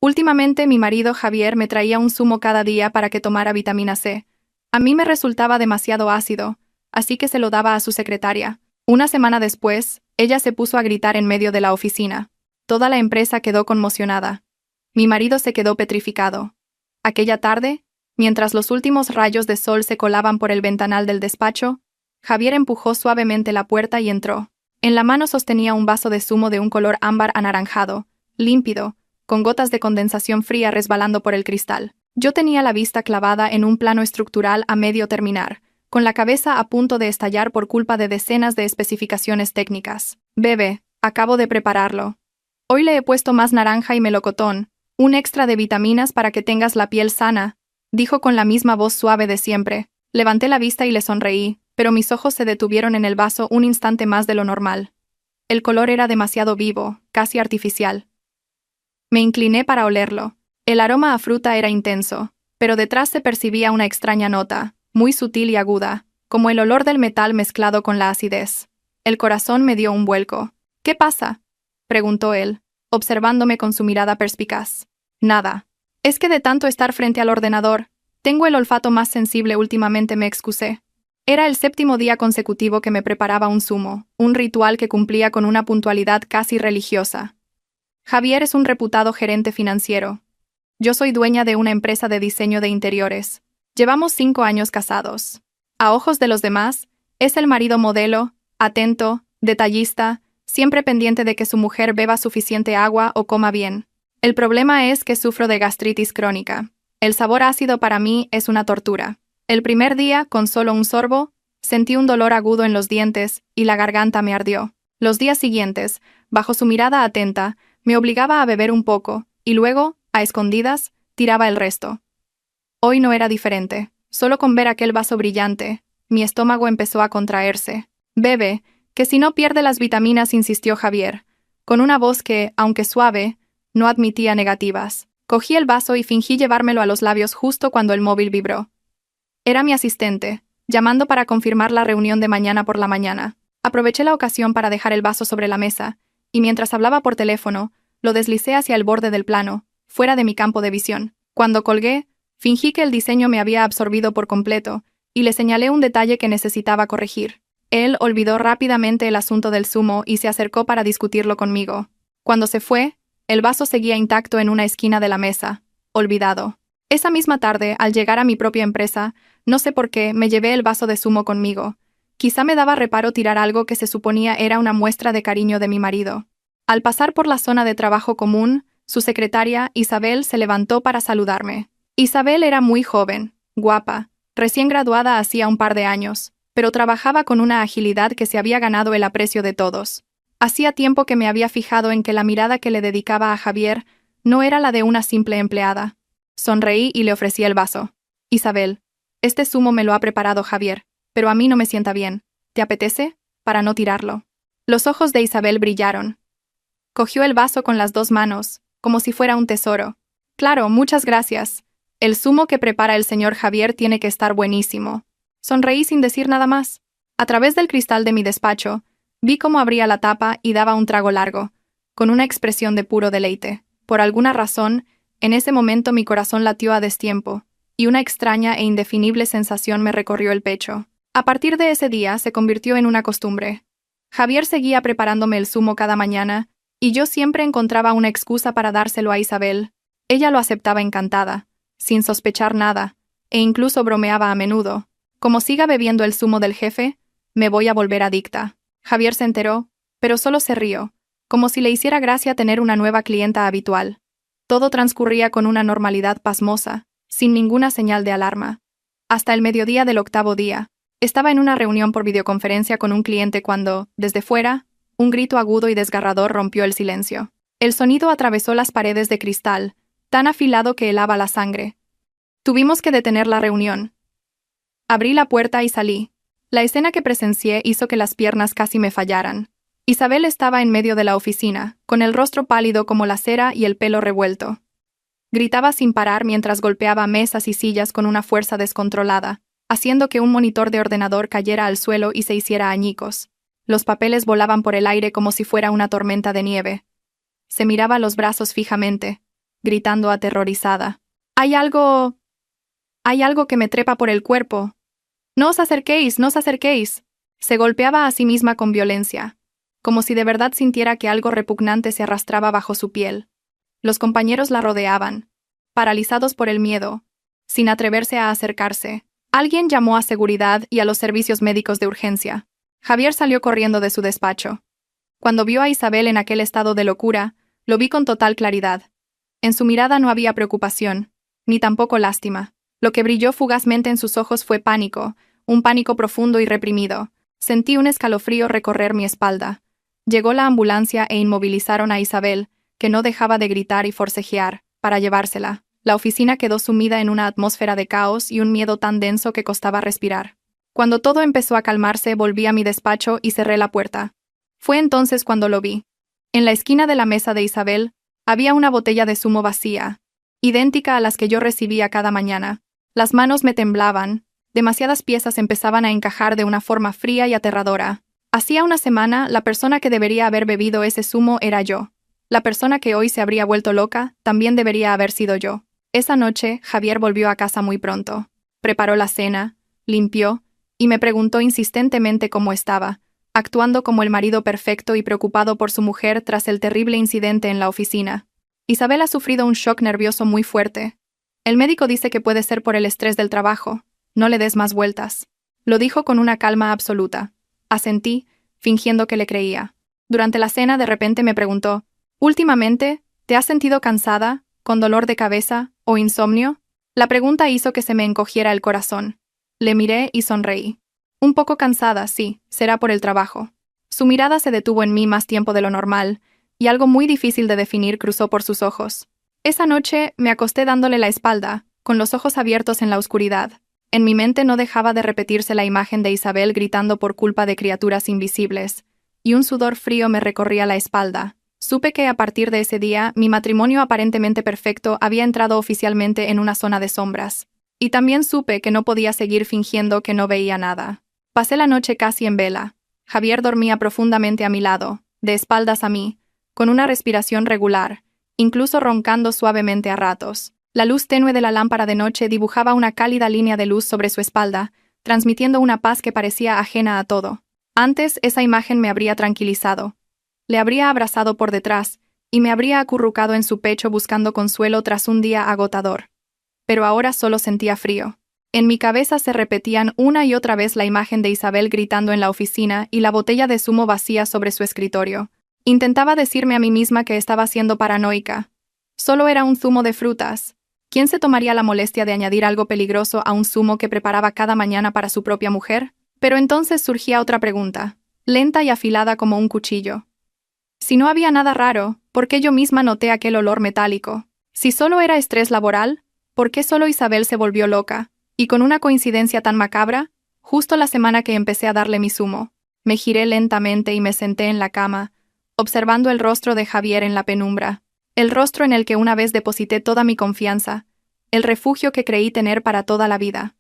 Últimamente mi marido Javier me traía un zumo cada día para que tomara vitamina C. A mí me resultaba demasiado ácido, así que se lo daba a su secretaria. Una semana después, ella se puso a gritar en medio de la oficina. Toda la empresa quedó conmocionada. Mi marido se quedó petrificado. Aquella tarde, mientras los últimos rayos de sol se colaban por el ventanal del despacho, Javier empujó suavemente la puerta y entró. En la mano sostenía un vaso de zumo de un color ámbar anaranjado, límpido, con gotas de condensación fría resbalando por el cristal. Yo tenía la vista clavada en un plano estructural a medio terminar, con la cabeza a punto de estallar por culpa de decenas de especificaciones técnicas. Bebe, acabo de prepararlo. Hoy le he puesto más naranja y melocotón, un extra de vitaminas para que tengas la piel sana, dijo con la misma voz suave de siempre. Levanté la vista y le sonreí, pero mis ojos se detuvieron en el vaso un instante más de lo normal. El color era demasiado vivo, casi artificial. Me incliné para olerlo. El aroma a fruta era intenso, pero detrás se percibía una extraña nota, muy sutil y aguda, como el olor del metal mezclado con la acidez. El corazón me dio un vuelco. ¿Qué pasa?, preguntó él, observándome con su mirada perspicaz. Nada. Es que de tanto estar frente al ordenador, tengo el olfato más sensible últimamente, me excusé. Era el 7º día consecutivo que me preparaba un zumo, un ritual que cumplía con una puntualidad casi religiosa. Javier es un reputado gerente financiero. Yo soy dueña de una empresa de diseño de interiores. Llevamos 5 años casados. A ojos de los demás, es el marido modelo, atento, detallista, siempre pendiente de que su mujer beba suficiente agua o coma bien. El problema es que sufro de gastritis crónica. El sabor ácido para mí es una tortura. El primer día, con solo un sorbo, sentí un dolor agudo en los dientes y la garganta me ardió. Los días siguientes, bajo su mirada atenta, me obligaba a beber un poco, y luego, a escondidas, tiraba el resto. Hoy no era diferente. Solo con ver aquel vaso brillante, mi estómago empezó a contraerse. Bebe, que si no pierde las vitaminas, insistió Javier, con una voz que, aunque suave, no admitía negativas. Cogí el vaso y fingí llevármelo a los labios justo cuando el móvil vibró. Era mi asistente, llamando para confirmar la reunión de mañana por la mañana. Aproveché la ocasión para dejar el vaso sobre la mesa, y mientras hablaba por teléfono, lo deslicé hacia el borde del plano, fuera de mi campo de visión. Cuando colgué, fingí que el diseño me había absorbido por completo, y le señalé un detalle que necesitaba corregir. Él olvidó rápidamente el asunto del zumo y se acercó para discutirlo conmigo. Cuando se fue, el vaso seguía intacto en una esquina de la mesa, olvidado. Esa misma tarde, al llegar a mi propia empresa, no sé por qué, me llevé el vaso de zumo conmigo. Quizá me daba reparo tirar algo que se suponía era una muestra de cariño de mi marido. Al pasar por la zona de trabajo común, su secretaria, Isabel, se levantó para saludarme. Isabel era muy joven, guapa, recién graduada hacía un par de años, pero trabajaba con una agilidad que se había ganado el aprecio de todos. Hacía tiempo que me había fijado en que la mirada que le dedicaba a Javier no era la de una simple empleada. Sonreí y le ofrecí el vaso. Isabel, este zumo me lo ha preparado Javier, pero a mí no me sienta bien. ¿Te apetece? Para no tirarlo. Los ojos de Isabel brillaron. Cogió el vaso con las 2 manos, como si fuera un tesoro. Claro, muchas gracias. El zumo que prepara el señor Javier tiene que estar buenísimo. Sonreí sin decir nada más. A través del cristal de mi despacho, vi cómo abría la tapa y daba un trago largo, con una expresión de puro deleite. Por alguna razón, en ese momento mi corazón latió a destiempo, y una extraña e indefinible sensación me recorrió el pecho. A partir de ese día se convirtió en una costumbre. Javier seguía preparándome el zumo cada mañana, y yo siempre encontraba una excusa para dárselo a Isabel. Ella lo aceptaba encantada, sin sospechar nada, e incluso bromeaba a menudo. Como siga bebiendo el zumo del jefe, me voy a volver adicta. Javier se enteró, pero solo se rió, como si le hiciera gracia tener una nueva clienta habitual. Todo transcurría con una normalidad pasmosa, sin ninguna señal de alarma. Hasta el mediodía del 8º día, estaba en una reunión por videoconferencia con un cliente cuando, desde fuera, un grito agudo y desgarrador rompió el silencio. El sonido atravesó las paredes de cristal, tan afilado que helaba la sangre. Tuvimos que detener la reunión. Abrí la puerta y salí. La escena que presencié hizo que las piernas casi me fallaran. Isabel estaba en medio de la oficina, con el rostro pálido como la cera y el pelo revuelto. Gritaba sin parar mientras golpeaba mesas y sillas con una fuerza descontrolada, haciendo que un monitor de ordenador cayera al suelo y se hiciera añicos. Los papeles volaban por el aire como si fuera una tormenta de nieve. Se miraba los brazos fijamente. gritando aterrorizada. Hay algo que me trepa por el cuerpo. No os acerquéis, no os acerquéis. Se golpeaba a sí misma con violencia, como si de verdad sintiera que algo repugnante se arrastraba bajo su piel. Los compañeros la rodeaban, paralizados por el miedo, sin atreverse a acercarse. Alguien llamó a seguridad y a los servicios médicos de urgencia. Javier salió corriendo de su despacho. Cuando vio a Isabel en aquel estado de locura, lo vi con total claridad. En su mirada no había preocupación, ni tampoco lástima. Lo que brilló fugazmente en sus ojos fue pánico, un pánico profundo y reprimido. Sentí un escalofrío recorrer mi espalda. Llegó la ambulancia e inmovilizaron a Isabel, que no dejaba de gritar y forcejear, para llevársela. La oficina quedó sumida en una atmósfera de caos y un miedo tan denso que costaba respirar. Cuando todo empezó a calmarse, volví a mi despacho y cerré la puerta. Fue entonces cuando lo vi. En la esquina de la mesa de Isabel, había una botella de zumo vacía, idéntica a las que yo recibía cada mañana. Las manos me temblaban, demasiadas piezas empezaban a encajar de una forma fría y aterradora. Hacía una semana, la persona que debería haber bebido ese zumo era yo. La persona que hoy se habría vuelto loca, también debería haber sido yo. Esa noche, Javier volvió a casa muy pronto. Preparó la cena, limpió, y me preguntó insistentemente cómo estaba, actuando como el marido perfecto y preocupado por su mujer tras el terrible incidente en la oficina. Isabel ha sufrido un shock nervioso muy fuerte. El médico dice que puede ser por el estrés del trabajo. No le des más vueltas. Lo dijo con una calma absoluta. Asentí, fingiendo que le creía. Durante la cena de repente me preguntó, «¿Últimamente, te has sentido cansada, con dolor de cabeza o insomnio?» La pregunta hizo que se me encogiera el corazón. Le miré y sonreí. Un poco cansada, sí, será por el trabajo. Su mirada se detuvo en mí más tiempo de lo normal, y algo muy difícil de definir cruzó por sus ojos. Esa noche me acosté dándole la espalda, con los ojos abiertos en la oscuridad. En mi mente no dejaba de repetirse la imagen de Isabel gritando por culpa de criaturas invisibles, y un sudor frío me recorría la espalda. Supe que a partir de ese día, mi matrimonio aparentemente perfecto había entrado oficialmente en una zona de sombras. Y también supe que no podía seguir fingiendo que no veía nada. Pasé la noche casi en vela. Javier dormía profundamente a mi lado, de espaldas a mí, con una respiración regular, incluso roncando suavemente a ratos. La luz tenue de la lámpara de noche dibujaba una cálida línea de luz sobre su espalda, transmitiendo una paz que parecía ajena a todo. Antes esa imagen me habría tranquilizado. Le habría abrazado por detrás, y me habría acurrucado en su pecho buscando consuelo tras un día agotador. Pero ahora solo sentía frío. En mi cabeza se repetían una y otra vez la imagen de Isabel gritando en la oficina y la botella de zumo vacía sobre su escritorio. Intentaba decirme a mí misma que estaba siendo paranoica. Solo era un zumo de frutas. ¿Quién se tomaría la molestia de añadir algo peligroso a un zumo que preparaba cada mañana para su propia mujer? Pero entonces surgía otra pregunta, lenta y afilada como un cuchillo. Si no había nada raro, ¿por qué yo misma noté aquel olor metálico? Si solo era estrés laboral, ¿por qué solo Isabel se volvió loca? Y con una coincidencia tan macabra, justo la semana que empecé a darle mi zumo, me giré lentamente y me senté en la cama, observando el rostro de Javier en la penumbra, el rostro en el que una vez deposité toda mi confianza, el refugio que creí tener para toda la vida.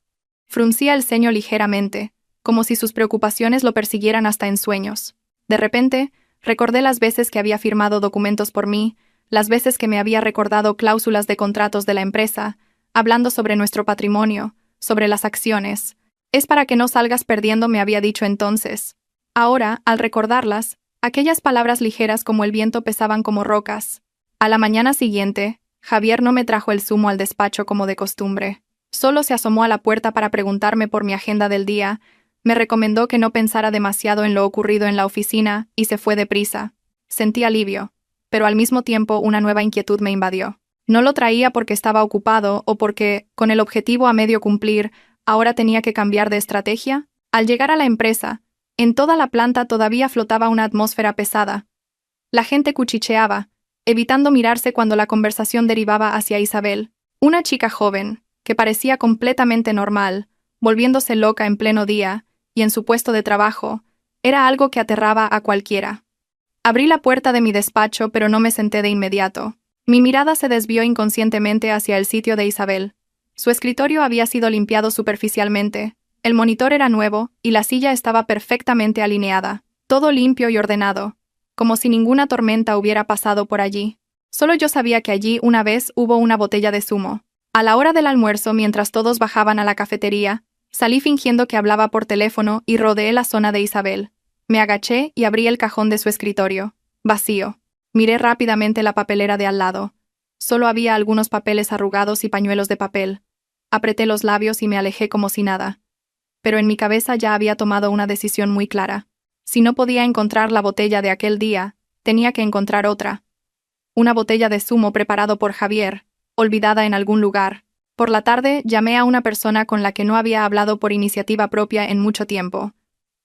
Fruncía el ceño ligeramente, como si sus preocupaciones lo persiguieran hasta en sueños. De repente, recordé las veces que había firmado documentos por mí, las veces que me había recordado cláusulas de contratos de la empresa, hablando sobre nuestro patrimonio, sobre las acciones. Es para que no salgas perdiendo, me había dicho entonces. Ahora, al recordarlas, aquellas palabras ligeras como el viento pesaban como rocas. A la mañana siguiente, Javier no me trajo el zumo al despacho como de costumbre. Solo se asomó a la puerta para preguntarme por mi agenda del día, me recomendó que no pensara demasiado en lo ocurrido en la oficina y se fue deprisa. Sentí alivio, pero al mismo tiempo una nueva inquietud me invadió. No lo traía porque estaba ocupado o porque, con el objetivo a medio cumplir, ahora tenía que cambiar de estrategia. Al llegar a la empresa, en toda la planta todavía flotaba una atmósfera pesada. La gente cuchicheaba, evitando mirarse cuando la conversación derivaba hacia Isabel, una chica joven, que parecía completamente normal, volviéndose loca en pleno día, y en su puesto de trabajo, era algo que aterraba a cualquiera. Abrí la puerta de mi despacho, pero no me senté de inmediato. Mi mirada se desvió inconscientemente hacia el sitio de Isabel. Su escritorio había sido limpiado superficialmente, el monitor era nuevo y la silla estaba perfectamente alineada, todo limpio y ordenado, como si ninguna tormenta hubiera pasado por allí. Solo yo sabía que allí una vez hubo una botella de zumo. A la hora del almuerzo, mientras todos bajaban a la cafetería, salí fingiendo que hablaba por teléfono y rodeé la zona de Isabel. Me agaché y abrí el cajón de su escritorio. Vacío. Miré rápidamente la papelera de al lado. Solo había algunos papeles arrugados y pañuelos de papel. Apreté los labios y me alejé como si nada. Pero en mi cabeza ya había tomado una decisión muy clara. Si no podía encontrar la botella de aquel día, tenía que encontrar otra. Una botella de zumo preparado por Javier, olvidada en algún lugar. Por la tarde llamé a una persona con la que no había hablado por iniciativa propia en mucho tiempo.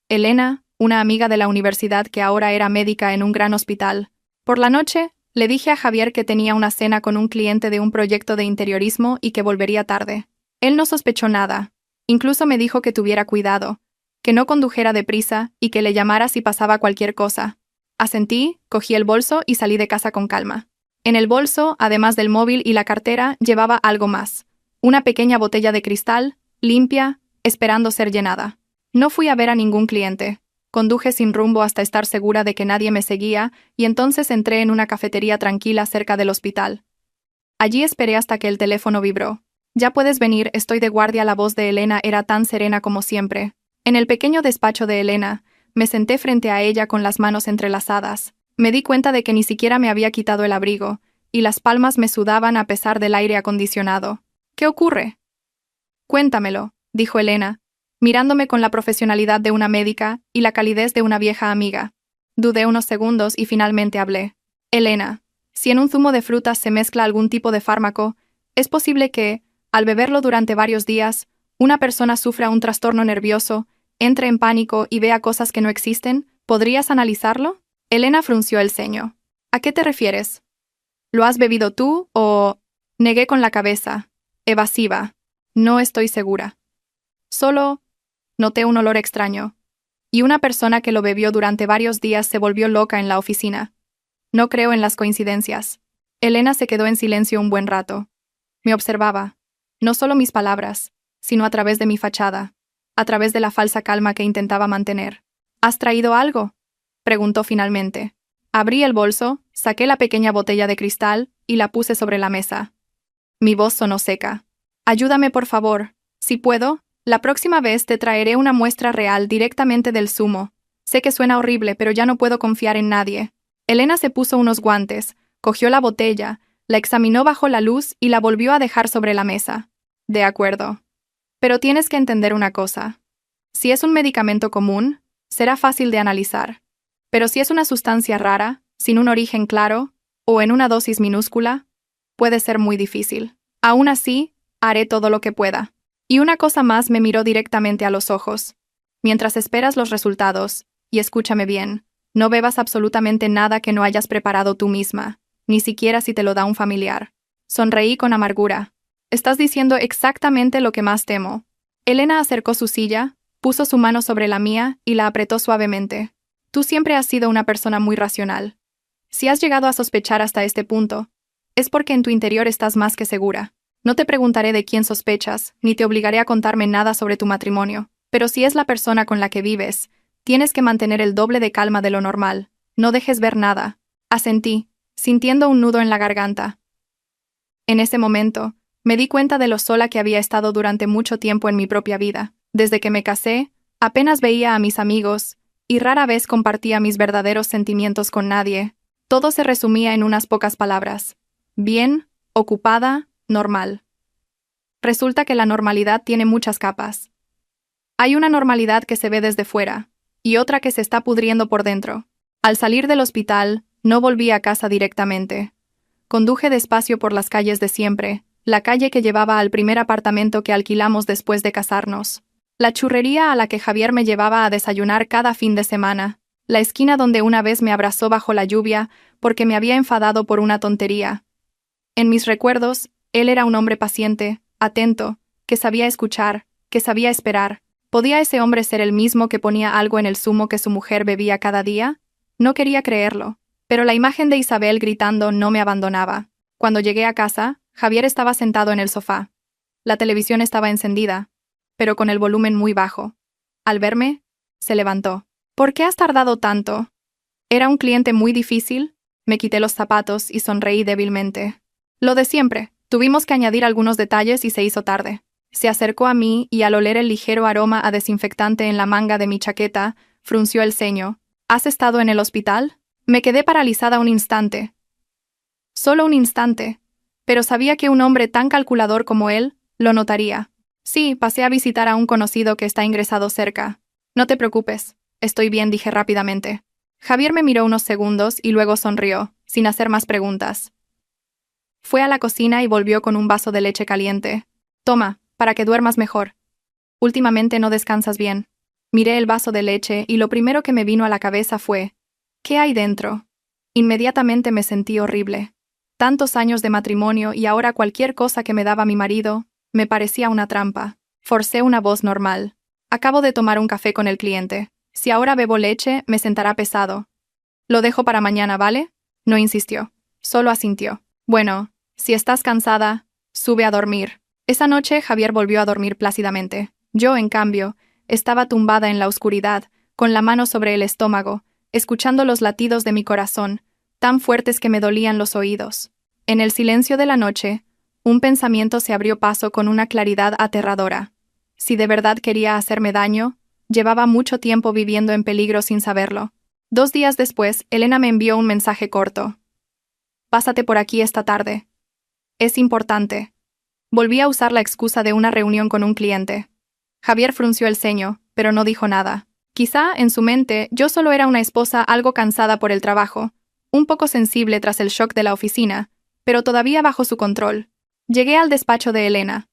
Elena, una amiga de la universidad que ahora era médica en un gran hospital. Por la noche, le dije a Javier que tenía una cena con un cliente de un proyecto de interiorismo y que volvería tarde. Él no sospechó nada. Incluso me dijo que tuviera cuidado, que no condujera deprisa y que le llamara si pasaba cualquier cosa. Asentí, cogí el bolso y salí de casa con calma. En el bolso, además del móvil y la cartera, llevaba algo más. Una pequeña botella de cristal, limpia, esperando ser llenada. No fui a ver a ningún cliente. Conduje sin rumbo hasta estar segura de que nadie me seguía y entonces entré en una cafetería tranquila cerca del hospital. Allí esperé hasta que el teléfono vibró. «Ya puedes venir, estoy de guardia». La voz de Elena era tan serena como siempre. En el pequeño despacho de Elena, me senté frente a ella con las manos entrelazadas. Me di cuenta de que ni siquiera me había quitado el abrigo, y las palmas me sudaban a pesar del aire acondicionado. «¿Qué ocurre?» «Cuéntamelo», dijo Elena, mirándome con la profesionalidad de una médica y la calidez de una vieja amiga. Dudé unos segundos y finalmente hablé. «Elena, si en un zumo de frutas se mezcla algún tipo de fármaco, es posible que, al beberlo durante varios días, una persona sufra un trastorno nervioso, entre en pánico y vea cosas que no existen. ¿Podrías analizarlo?» Elena frunció el ceño. «¿A qué te refieres? ¿Lo has bebido tú o...?» Negué con la cabeza, evasiva. «No estoy segura. Solo...» Noté un olor extraño. Y una persona que lo bebió durante varios días se volvió loca en la oficina. No creo en las coincidencias. Elena se quedó en silencio un buen rato. Me observaba. No solo mis palabras, sino a través de mi fachada, a través de la falsa calma que intentaba mantener. «¿Has traído algo?», preguntó finalmente. Abrí el bolso, saqué la pequeña botella de cristal y la puse sobre la mesa. Mi voz sonó seca. «Ayúdame, por favor. Si puedo, la próxima vez te traeré una muestra real directamente del zumo. Sé que suena horrible, pero ya no puedo confiar en nadie». Elena se puso unos guantes, cogió la botella, la examinó bajo la luz y la volvió a dejar sobre la mesa. «De acuerdo. Pero tienes que entender una cosa. Si es un medicamento común, será fácil de analizar. Pero si es una sustancia rara, sin un origen claro, o en una dosis minúscula, puede ser muy difícil. Aún así, haré todo lo que pueda». Y una cosa más, me miró directamente a los ojos. «Mientras esperas los resultados, y escúchame bien, no bebas absolutamente nada que no hayas preparado tú misma, ni siquiera si te lo da un familiar». Sonreí con amargura. «Estás diciendo exactamente lo que más temo». Elena acercó su silla, puso su mano sobre la mía y la apretó suavemente. «Tú siempre has sido una persona muy racional. Si has llegado a sospechar hasta este punto, es porque en tu interior estás más que segura. No te preguntaré de quién sospechas, ni te obligaré a contarme nada sobre tu matrimonio, pero si es la persona con la que vives, tienes que mantener el doble de calma de lo normal. No dejes ver nada». Asentí, sintiendo un nudo en la garganta. En ese momento, me di cuenta de lo sola que había estado durante mucho tiempo en mi propia vida. Desde que me casé, apenas veía a mis amigos, y rara vez compartía mis verdaderos sentimientos con nadie. Todo se resumía en unas pocas palabras. Bien, ocupada, normal. Resulta que la normalidad tiene muchas capas. Hay una normalidad que se ve desde fuera, y otra que se está pudriendo por dentro. Al salir del hospital, no volví a casa directamente. Conduje despacio por las calles de siempre, la calle que llevaba al primer apartamento que alquilamos después de casarnos. La churrería a la que Javier me llevaba a desayunar cada fin de semana. La esquina donde una vez me abrazó bajo la lluvia porque me había enfadado por una tontería. En mis recuerdos, él era un hombre paciente, atento, que sabía escuchar, que sabía esperar. ¿Podía ese hombre ser el mismo que ponía algo en el zumo que su mujer bebía cada día? No quería creerlo, pero la imagen de Isabel gritando no me abandonaba. Cuando llegué a casa, Javier estaba sentado en el sofá. La televisión estaba encendida, pero con el volumen muy bajo. Al verme, se levantó. «¿Por qué has tardado tanto? ¿Era un cliente muy difícil?». Me quité los zapatos y sonreí débilmente. Lo de siempre. Tuvimos que añadir algunos detalles y se hizo tarde. Se acercó a mí y al oler el ligero aroma a desinfectante en la manga de mi chaqueta, frunció el ceño. ¿Has estado en el hospital? Me quedé paralizada un instante. Solo un instante. Pero sabía que un hombre tan calculador como él lo notaría. Sí, pasé a visitar a un conocido que está ingresado cerca. No te preocupes. Estoy bien, dije rápidamente. Javier me miró unos segundos y luego sonrió, sin hacer más preguntas. Fue a la cocina y volvió con un vaso de leche caliente. Toma, para que duermas mejor. Últimamente no descansas bien. Miré el vaso de leche y lo primero que me vino a la cabeza fue: ¿qué hay dentro? Inmediatamente me sentí horrible. Tantos años de matrimonio y ahora cualquier cosa que me daba mi marido me parecía una trampa. Forcé una voz normal. Acabo de tomar un café con el cliente. Si ahora bebo leche, me sentará pesado. Lo dejo para mañana, ¿vale? No insistió. Solo asintió. Bueno, si estás cansada, sube a dormir. Esa noche Javier volvió a dormir plácidamente. Yo, en cambio, estaba tumbada en la oscuridad, con la mano sobre el estómago, escuchando los latidos de mi corazón, tan fuertes que me dolían los oídos. En el silencio de la noche, un pensamiento se abrió paso con una claridad aterradora. Si de verdad quería hacerme daño, llevaba mucho tiempo viviendo en peligro sin saberlo. 2 días después, Elena me envió un mensaje corto. Pásate por aquí esta tarde. Es importante. Volví a usar la excusa de una reunión con un cliente. Javier frunció el ceño, pero no dijo nada. Quizá, en su mente, yo solo era una esposa algo cansada por el trabajo, un poco sensible tras el shock de la oficina, pero todavía bajo su control. Llegué al despacho de Elena.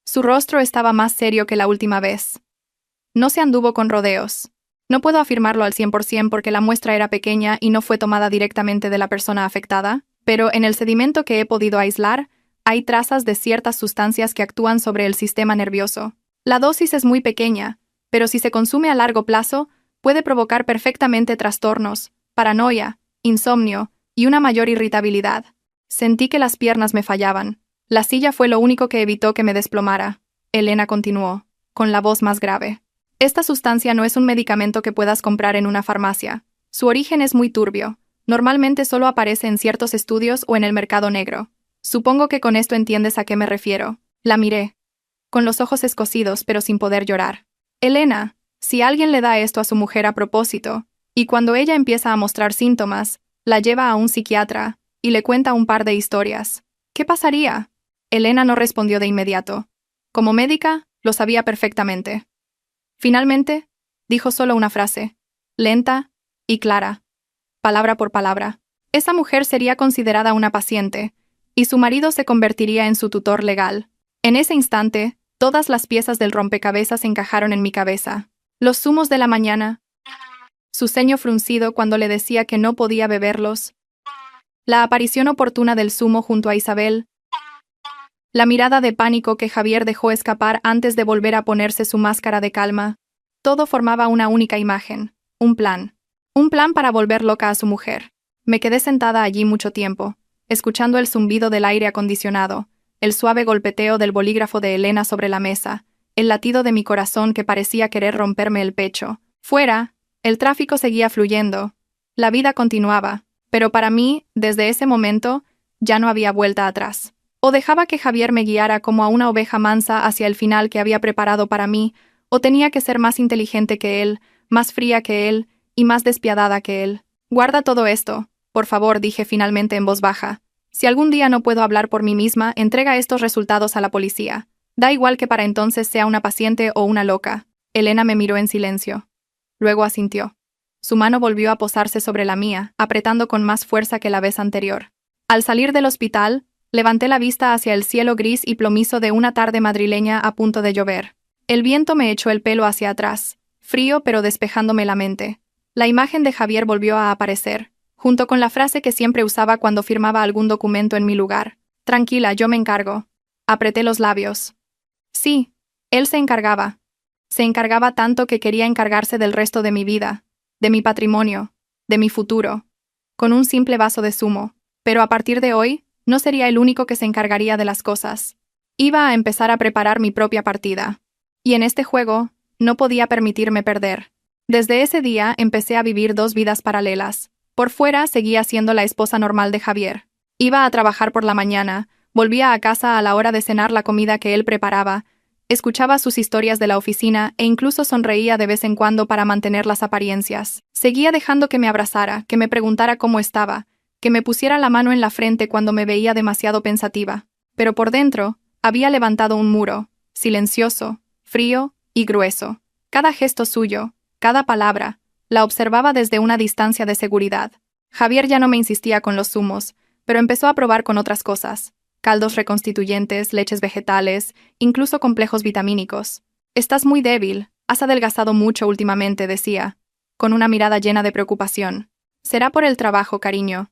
Su rostro estaba más serio que la última vez. No se anduvo con rodeos. No puedo afirmarlo al 100% porque la muestra era pequeña y no fue tomada directamente de la persona afectada, pero en el sedimento que he podido aislar, hay trazas de ciertas sustancias que actúan sobre el sistema nervioso. La dosis es muy pequeña, pero si se consume a largo plazo, puede provocar perfectamente trastornos, paranoia, insomnio y una mayor irritabilidad. Sentí que las piernas me fallaban. La silla fue lo único que evitó que me desplomara. Elena continuó, con la voz más grave. Esta sustancia no es un medicamento que puedas comprar en una farmacia. Su origen es muy turbio. Normalmente solo aparece en ciertos estudios o en el mercado negro. Supongo que con esto entiendes a qué me refiero. La miré, con los ojos escocidos pero sin poder llorar. Elena, si alguien le da esto a su mujer a propósito, y cuando ella empieza a mostrar síntomas, la lleva a un psiquiatra y le cuenta un par de historias, ¿qué pasaría? Elena no respondió de inmediato. Como médica, lo sabía perfectamente. Finalmente, dijo solo una frase, lenta y clara, palabra por palabra. Esa mujer sería considerada una paciente, y su marido se convertiría en su tutor legal. En ese instante, todas las piezas del rompecabezas encajaron en mi cabeza. Los zumos de la mañana, su ceño fruncido cuando le decía que no podía beberlos, la aparición oportuna del zumo junto a Isabel, la mirada de pánico que Javier dejó escapar antes de volver a ponerse su máscara de calma. Todo formaba una única imagen, un plan. Un plan para volver loca a su mujer. Me quedé sentada allí mucho tiempo, escuchando el zumbido del aire acondicionado, el suave golpeteo del bolígrafo de Elena sobre la mesa, el latido de mi corazón que parecía querer romperme el pecho. Fuera, el tráfico seguía fluyendo. La vida continuaba, pero para mí, desde ese momento, ya no había vuelta atrás. O dejaba que Javier me guiara como a una oveja mansa hacia el final que había preparado para mí, o tenía que ser más inteligente que él, más fría que él, y más despiadada que él. Guarda todo esto, por favor, dije finalmente en voz baja. Si algún día no puedo hablar por mí misma, entrega estos resultados a la policía. Da igual que para entonces sea una paciente o una loca. Elena me miró en silencio. Luego asintió. Su mano volvió a posarse sobre la mía, apretando con más fuerza que la vez anterior. Al salir del hospital, levanté la vista hacia el cielo gris y plomizo de una tarde madrileña a punto de llover. El viento me echó el pelo hacia atrás, frío pero despejándome la mente. La imagen de Javier volvió a aparecer, junto con la frase que siempre usaba cuando firmaba algún documento en mi lugar. Tranquila, yo me encargo. Apreté los labios. Sí, él se encargaba. Se encargaba tanto que quería encargarse del resto de mi vida, de mi patrimonio, de mi futuro, con un simple vaso de zumo. Pero a partir de hoy, no sería el único que se encargaría de las cosas. Iba a empezar a preparar mi propia partida. Y en este juego, no podía permitirme perder. Desde ese día empecé a vivir 2 vidas paralelas. Por fuera seguía siendo la esposa normal de Javier. Iba a trabajar por la mañana, volvía a casa a la hora de cenar la comida que él preparaba, escuchaba sus historias de la oficina e incluso sonreía de vez en cuando para mantener las apariencias. Seguía dejando que me abrazara, que me preguntara cómo estaba, que me pusiera la mano en la frente cuando me veía demasiado pensativa. Pero por dentro, había levantado un muro, silencioso, frío y grueso. Cada gesto suyo, cada palabra, la observaba desde una distancia de seguridad. Javier ya no me insistía con los zumos, pero empezó a probar con otras cosas. Caldos reconstituyentes, leches vegetales, incluso complejos vitamínicos. «Estás muy débil, has adelgazado mucho últimamente», decía, con una mirada llena de preocupación. «Será por el trabajo, cariño».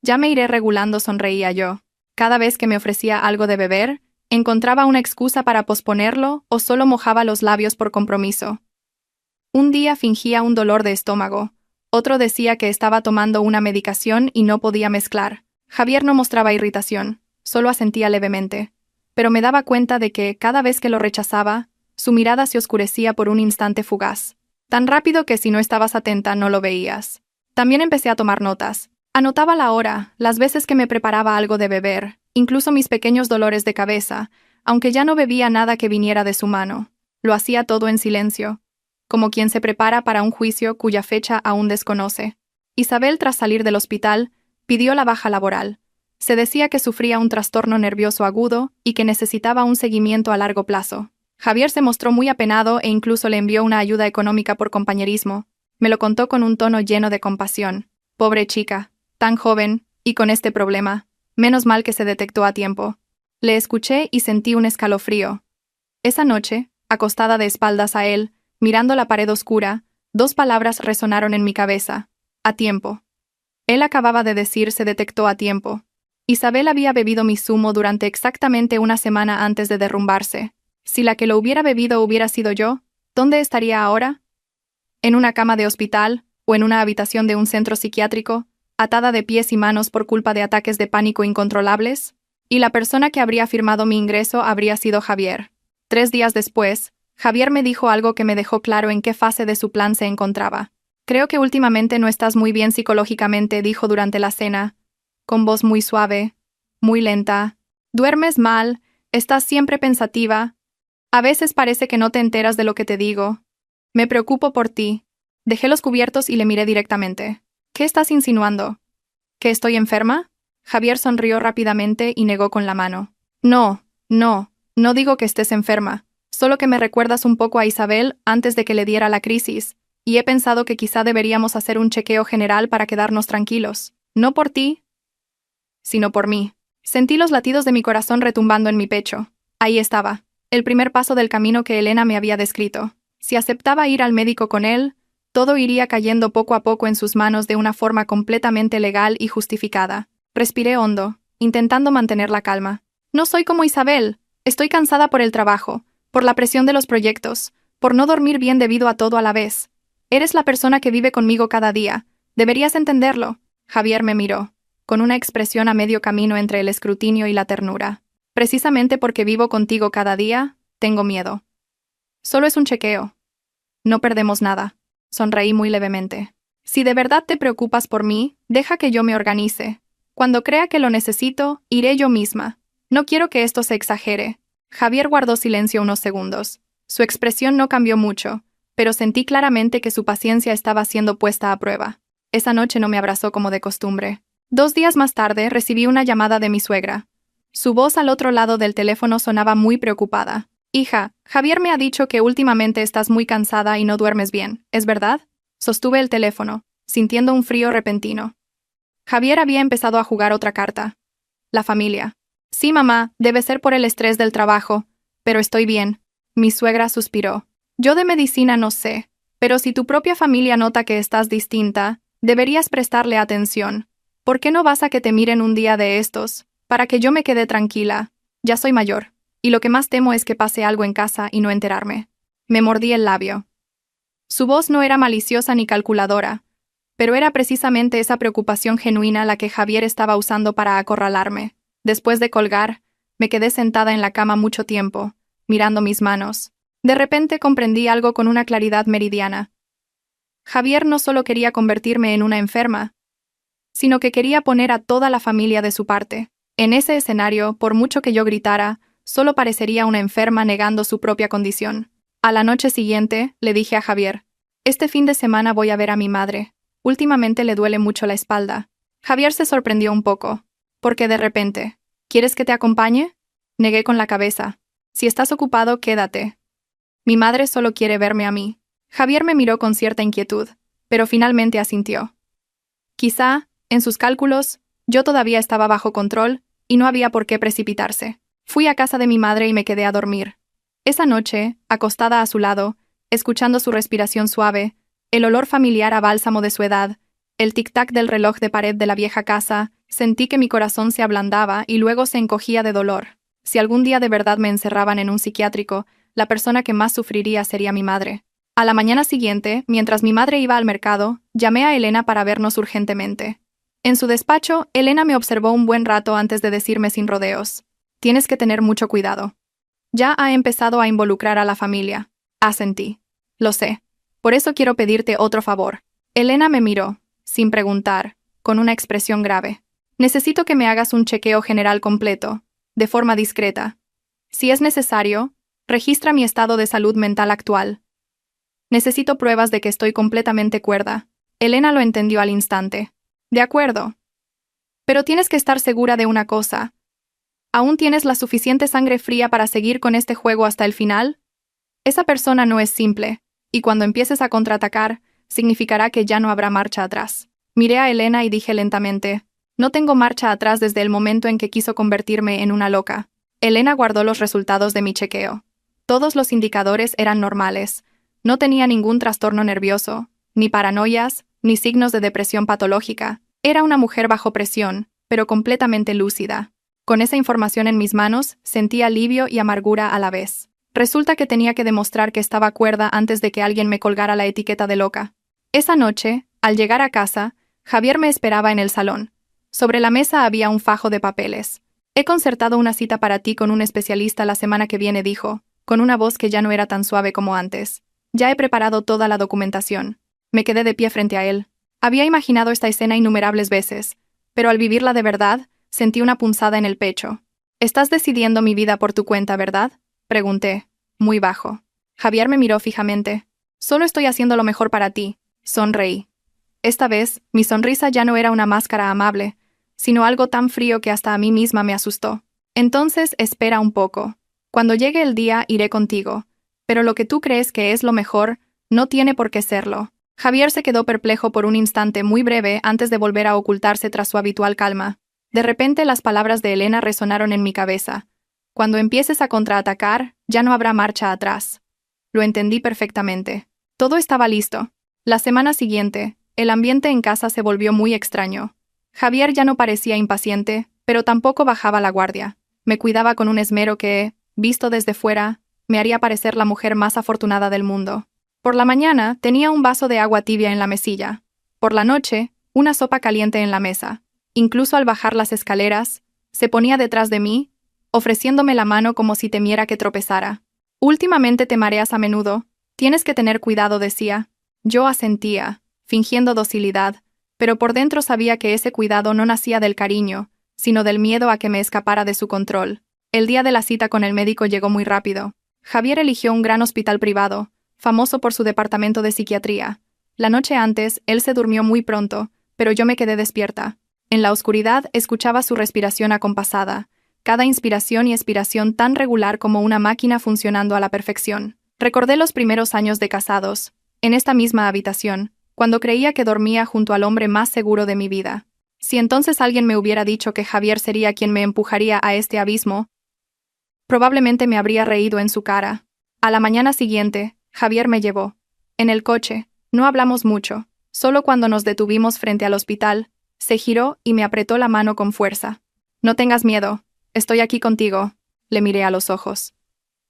«Ya me iré regulando», sonreía yo. Cada vez que me ofrecía algo de beber, encontraba una excusa para posponerlo o solo mojaba los labios por compromiso. Un día fingía un dolor de estómago, otro decía que estaba tomando una medicación y no podía mezclar. Javier no mostraba irritación, solo asentía levemente, pero me daba cuenta de que, cada vez que lo rechazaba, su mirada se oscurecía por un instante fugaz, tan rápido que si no estabas atenta no lo veías. También empecé a tomar notas. Anotaba la hora, las veces que me preparaba algo de beber, incluso mis pequeños dolores de cabeza, aunque ya no bebía nada que viniera de su mano. Lo hacía todo en silencio, como quien se prepara para un juicio cuya fecha aún desconoce. Isabel, tras salir del hospital, pidió la baja laboral. Se decía que sufría un trastorno nervioso agudo y que necesitaba un seguimiento a largo plazo. Javier se mostró muy apenado e incluso le envió una ayuda económica por compañerismo. Me lo contó con un tono lleno de compasión. Pobre chica, tan joven, y con este problema. Menos mal que se detectó a tiempo. Le escuché y sentí un escalofrío. Esa noche, acostada de espaldas a él, mirando la pared oscura, dos palabras resonaron en mi cabeza. A tiempo. Él acababa de decir se detectó a tiempo. Isabel había bebido mi zumo durante exactamente una semana antes de derrumbarse. Si la que lo hubiera bebido hubiera sido yo, ¿dónde estaría ahora? ¿En una cama de hospital o en una habitación de un centro psiquiátrico, atada de pies y manos por culpa de ataques de pánico incontrolables? Y la persona que habría firmado mi ingreso habría sido Javier. 3 días después, Javier me dijo algo que me dejó claro en qué fase de su plan se encontraba. «Creo que últimamente no estás muy bien psicológicamente», dijo durante la cena, con voz muy suave, muy lenta. «Duermes mal, estás siempre pensativa. A veces parece que no te enteras de lo que te digo. Me preocupo por ti». Dejé los cubiertos y le miré directamente. «¿Qué estás insinuando? ¿Que estoy enferma?» Javier sonrió rápidamente y negó con la mano. No digo que estés enferma, solo que me recuerdas un poco a Isabel antes de que le diera la crisis, y he pensado que quizá deberíamos hacer un chequeo general para quedarnos tranquilos. No por ti, sino por mí». Sentí los latidos de mi corazón retumbando en mi pecho. Ahí estaba, el primer paso del camino que Elena me había descrito. Si aceptaba ir al médico con él, todo iría cayendo poco a poco en sus manos de una forma completamente legal y justificada. Respiré hondo, intentando mantener la calma. «No soy como Isabel. Estoy cansada por el trabajo, por la presión de los proyectos, por no dormir bien debido a todo a la vez. Eres la persona que vive conmigo cada día. Deberías entenderlo». Javier me miró, con una expresión a medio camino entre el escrutinio y la ternura. «Precisamente porque vivo contigo cada día, tengo miedo. Solo es un chequeo. No perdemos nada». Sonreí muy levemente. «Si de verdad te preocupas por mí, deja que yo me organice. Cuando crea que lo necesito, iré yo misma. No quiero que esto se exagere». Javier guardó silencio unos segundos. Su expresión no cambió mucho, pero sentí claramente que su paciencia estaba siendo puesta a prueba. Esa noche no me abrazó como de costumbre. 2 días más tarde recibí una llamada de mi suegra. Su voz al otro lado del teléfono sonaba muy preocupada. «Hija, Javier me ha dicho que últimamente estás muy cansada y no duermes bien, ¿es verdad?». Sostuve el teléfono, sintiendo un frío repentino. Javier había empezado a jugar otra carta. La familia. «Sí, mamá, debe ser por el estrés del trabajo, pero estoy bien». Mi suegra suspiró. «Yo de medicina no sé, pero si tu propia familia nota que estás distinta, deberías prestarle atención. ¿Por qué no vas a que te miren un día de estos, para que yo me quede tranquila? Ya soy mayor, y lo que más temo es que pase algo en casa y no enterarme». Me mordí el labio. Su voz no era maliciosa ni calculadora, pero era precisamente esa preocupación genuina la que Javier estaba usando para acorralarme. Después de colgar, me quedé sentada en la cama mucho tiempo, mirando mis manos. De repente comprendí algo con una claridad meridiana. Javier no solo quería convertirme en una enferma, sino que quería poner a toda la familia de su parte. En ese escenario, por mucho que yo gritara, solo parecería una enferma negando su propia condición. A la noche siguiente, le dije a Javier: este fin de semana voy a ver a mi madre. Últimamente le duele mucho la espalda. Javier se sorprendió un poco. Porque de repente, ¿quieres que te acompañe? Negué con la cabeza. Si estás ocupado, quédate. Mi madre solo quiere verme a mí. Javier me miró con cierta inquietud, pero finalmente asintió. Quizá, en sus cálculos, yo todavía estaba bajo control, y no había por qué precipitarse. Fui a casa de mi madre y me quedé a dormir. Esa noche, acostada a su lado, escuchando su respiración suave, el olor familiar a bálsamo de su edad, el tic-tac del reloj de pared de la vieja casa, sentí que mi corazón se ablandaba y luego se encogía de dolor. Si algún día de verdad me encerraban en un psiquiátrico, la persona que más sufriría sería mi madre. A la mañana siguiente, mientras mi madre iba al mercado, llamé a Elena para vernos urgentemente. En su despacho, Elena me observó un buen rato antes de decirme sin rodeos: tienes que tener mucho cuidado. Ya ha empezado a involucrar a la familia. Asentí. Lo sé. Por eso quiero pedirte otro favor. Elena me miró, sin preguntar, con una expresión grave. Necesito que me hagas un chequeo general completo, de forma discreta. Si es necesario, registra mi estado de salud mental actual. Necesito pruebas de que estoy completamente cuerda. Elena lo entendió al instante. De acuerdo. Pero tienes que estar segura de una cosa. ¿Aún tienes la suficiente sangre fría para seguir con este juego hasta el final? Esa persona no es simple, y cuando empieces a contraatacar, significará que ya no habrá marcha atrás. Miré a Elena y dije lentamente: no tengo marcha atrás desde el momento en que quiso convertirme en una loca. Elena guardó los resultados de mi chequeo. Todos los indicadores eran normales. No tenía ningún trastorno nervioso, ni paranoias, ni signos de depresión patológica. Era una mujer bajo presión, pero completamente lúcida. Con esa información en mis manos, sentí alivio y amargura a la vez. Resulta que tenía que demostrar que estaba cuerda antes de que alguien me colgara la etiqueta de loca. Esa noche, al llegar a casa, Javier me esperaba en el salón. Sobre la mesa había un fajo de papeles. He concertado una cita para ti con un especialista la semana que viene, dijo, con una voz que ya no era tan suave como antes. Ya he preparado toda la documentación. Me quedé de pie frente a él. Había imaginado esta escena innumerables veces, pero al vivirla de verdad, sentí una punzada en el pecho. ¿Estás decidiendo mi vida por tu cuenta, verdad?, pregunté, muy bajo. Javier me miró fijamente. Solo estoy haciendo lo mejor para ti, sonreí. Esta vez, mi sonrisa ya no era una máscara amable, sino algo tan frío que hasta a mí misma me asustó. Entonces, espera un poco. Cuando llegue el día, iré contigo. Pero lo que tú crees que es lo mejor, no tiene por qué serlo. Javier se quedó perplejo por un instante muy breve antes de volver a ocultarse tras su habitual calma. De repente las palabras de Elena resonaron en mi cabeza. Cuando empieces a contraatacar, ya no habrá marcha atrás. Lo entendí perfectamente. Todo estaba listo. La semana siguiente, el ambiente en casa se volvió muy extraño. Javier ya no parecía impaciente, pero tampoco bajaba la guardia. Me cuidaba con un esmero que, visto desde fuera, me haría parecer la mujer más afortunada del mundo. Por la mañana tenía un vaso de agua tibia en la mesilla. Por la noche, una sopa caliente en la mesa. Incluso al bajar las escaleras, se ponía detrás de mí, ofreciéndome la mano como si temiera que tropezara. Últimamente te mareas a menudo. Tienes que tener cuidado, decía. Yo asentía, fingiendo docilidad, pero por dentro sabía que ese cuidado no nacía del cariño, sino del miedo a que me escapara de su control. El día de la cita con el médico llegó muy rápido. Javier eligió un gran hospital privado, famoso por su departamento de psiquiatría. La noche antes, él se durmió muy pronto, pero yo me quedé despierta. En la oscuridad escuchaba su respiración acompasada, cada inspiración y expiración tan regular como una máquina funcionando a la perfección. Recordé los primeros años de casados, en esta misma habitación, cuando creía que dormía junto al hombre más seguro de mi vida. Si entonces alguien me hubiera dicho que Javier sería quien me empujaría a este abismo, probablemente me habría reído en su cara. A la mañana siguiente, Javier me llevó. En el coche, no hablamos mucho, solo cuando nos detuvimos frente al hospital, se giró y me apretó la mano con fuerza. No tengas miedo, estoy aquí contigo, le miré a los ojos.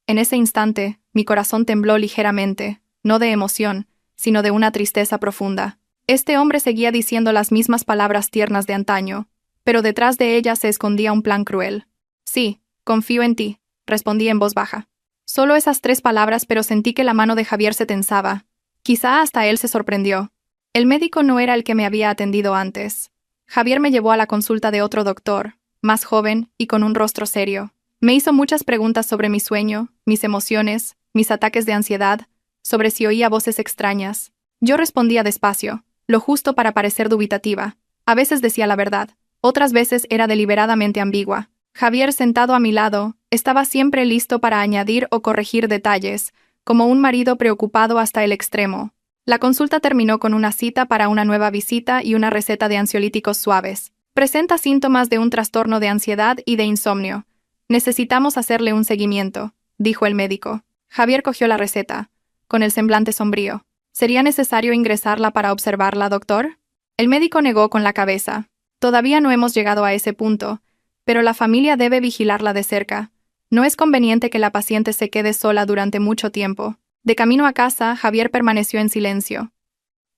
En ese instante, mi corazón tembló ligeramente, no de emoción, sino de una tristeza profunda. Este hombre seguía diciendo las mismas palabras tiernas de antaño, pero detrás de ellas se escondía un plan cruel. Sí, confío en ti, respondí en voz baja. Solo esas 3 palabras, pero sentí que la mano de Javier se tensaba. Quizá hasta él se sorprendió. El médico no era el que me había atendido antes. Javier me llevó a la consulta de otro doctor, más joven y con un rostro serio. Me hizo muchas preguntas sobre mi sueño, mis emociones, mis ataques de ansiedad, sobre si oía voces extrañas. Yo respondía despacio, lo justo para parecer dubitativa. A veces decía la verdad, otras veces era deliberadamente ambigua. Javier, sentado a mi lado, estaba siempre listo para añadir o corregir detalles, como un marido preocupado hasta el extremo. La consulta terminó con una cita para una nueva visita y una receta de ansiolíticos suaves. Presenta síntomas de un trastorno de ansiedad y de insomnio. Necesitamos hacerle un seguimiento, dijo el médico. Javier cogió la receta, con el semblante sombrío. ¿Sería necesario ingresarla para observarla, doctor? El médico negó con la cabeza. Todavía no hemos llegado a ese punto, pero la familia debe vigilarla de cerca. No es conveniente que la paciente se quede sola durante mucho tiempo. De camino a casa, Javier permaneció en silencio.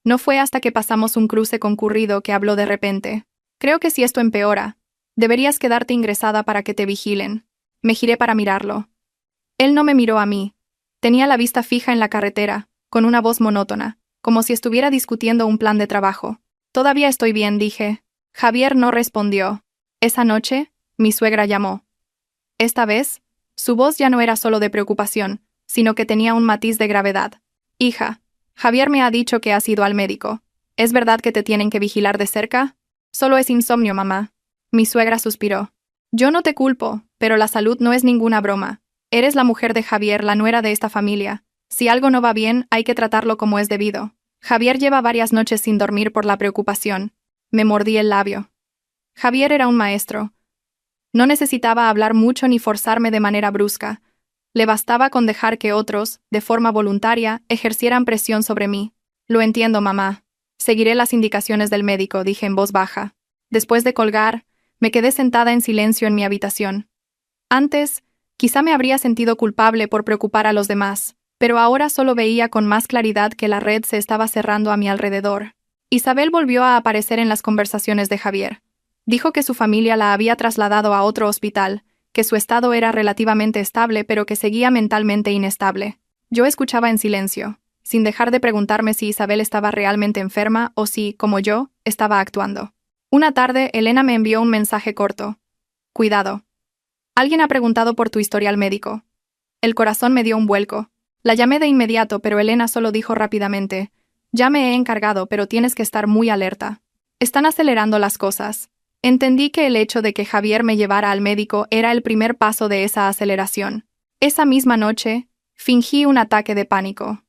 No fue hasta que pasamos un cruce concurrido que habló de repente. Creo que si esto empeora, deberías quedarte ingresada para que te vigilen. Me giré para mirarlo. Él no me miró a mí. Tenía la vista fija en la carretera, con una voz monótona, como si estuviera discutiendo un plan de trabajo. Todavía estoy bien, dije. Javier no respondió. Esa noche, mi suegra llamó. Esta vez, su voz ya no era solo de preocupación, sino que tenía un matiz de gravedad. Hija, Javier me ha dicho que has ido al médico. ¿Es verdad que te tienen que vigilar de cerca? Solo es insomnio, mamá. Mi suegra suspiró. Yo no te culpo, pero la salud no es ninguna broma. Eres la mujer de Javier, la nuera de esta familia. Si algo no va bien, hay que tratarlo como es debido. Javier lleva varias noches sin dormir por la preocupación. Me mordí el labio. Javier era un maestro. No necesitaba hablar mucho ni forzarme de manera brusca. Le bastaba con dejar que otros, de forma voluntaria, ejercieran presión sobre mí. Lo entiendo, mamá. Seguiré las indicaciones del médico, dije en voz baja. Después de colgar, me quedé sentada en silencio en mi habitación. Antes, quizá me habría sentido culpable por preocupar a los demás, pero ahora solo veía con más claridad que la red se estaba cerrando a mi alrededor. Isabel volvió a aparecer en las conversaciones de Javier. Dijo que su familia la había trasladado a otro hospital, que su estado era relativamente estable pero que seguía mentalmente inestable. Yo escuchaba en silencio, sin dejar de preguntarme si Isabel estaba realmente enferma o si, como yo, estaba actuando. Una tarde, Elena me envió un mensaje corto. Cuidado. Alguien ha preguntado por tu historial médico. El corazón me dio un vuelco. La llamé de inmediato, pero Elena solo dijo rápidamente, ya me he encargado, pero tienes que estar muy alerta. Están acelerando las cosas. Entendí que el hecho de que Javier me llevara al médico era el primer paso de esa aceleración. Esa misma noche, fingí un ataque de pánico.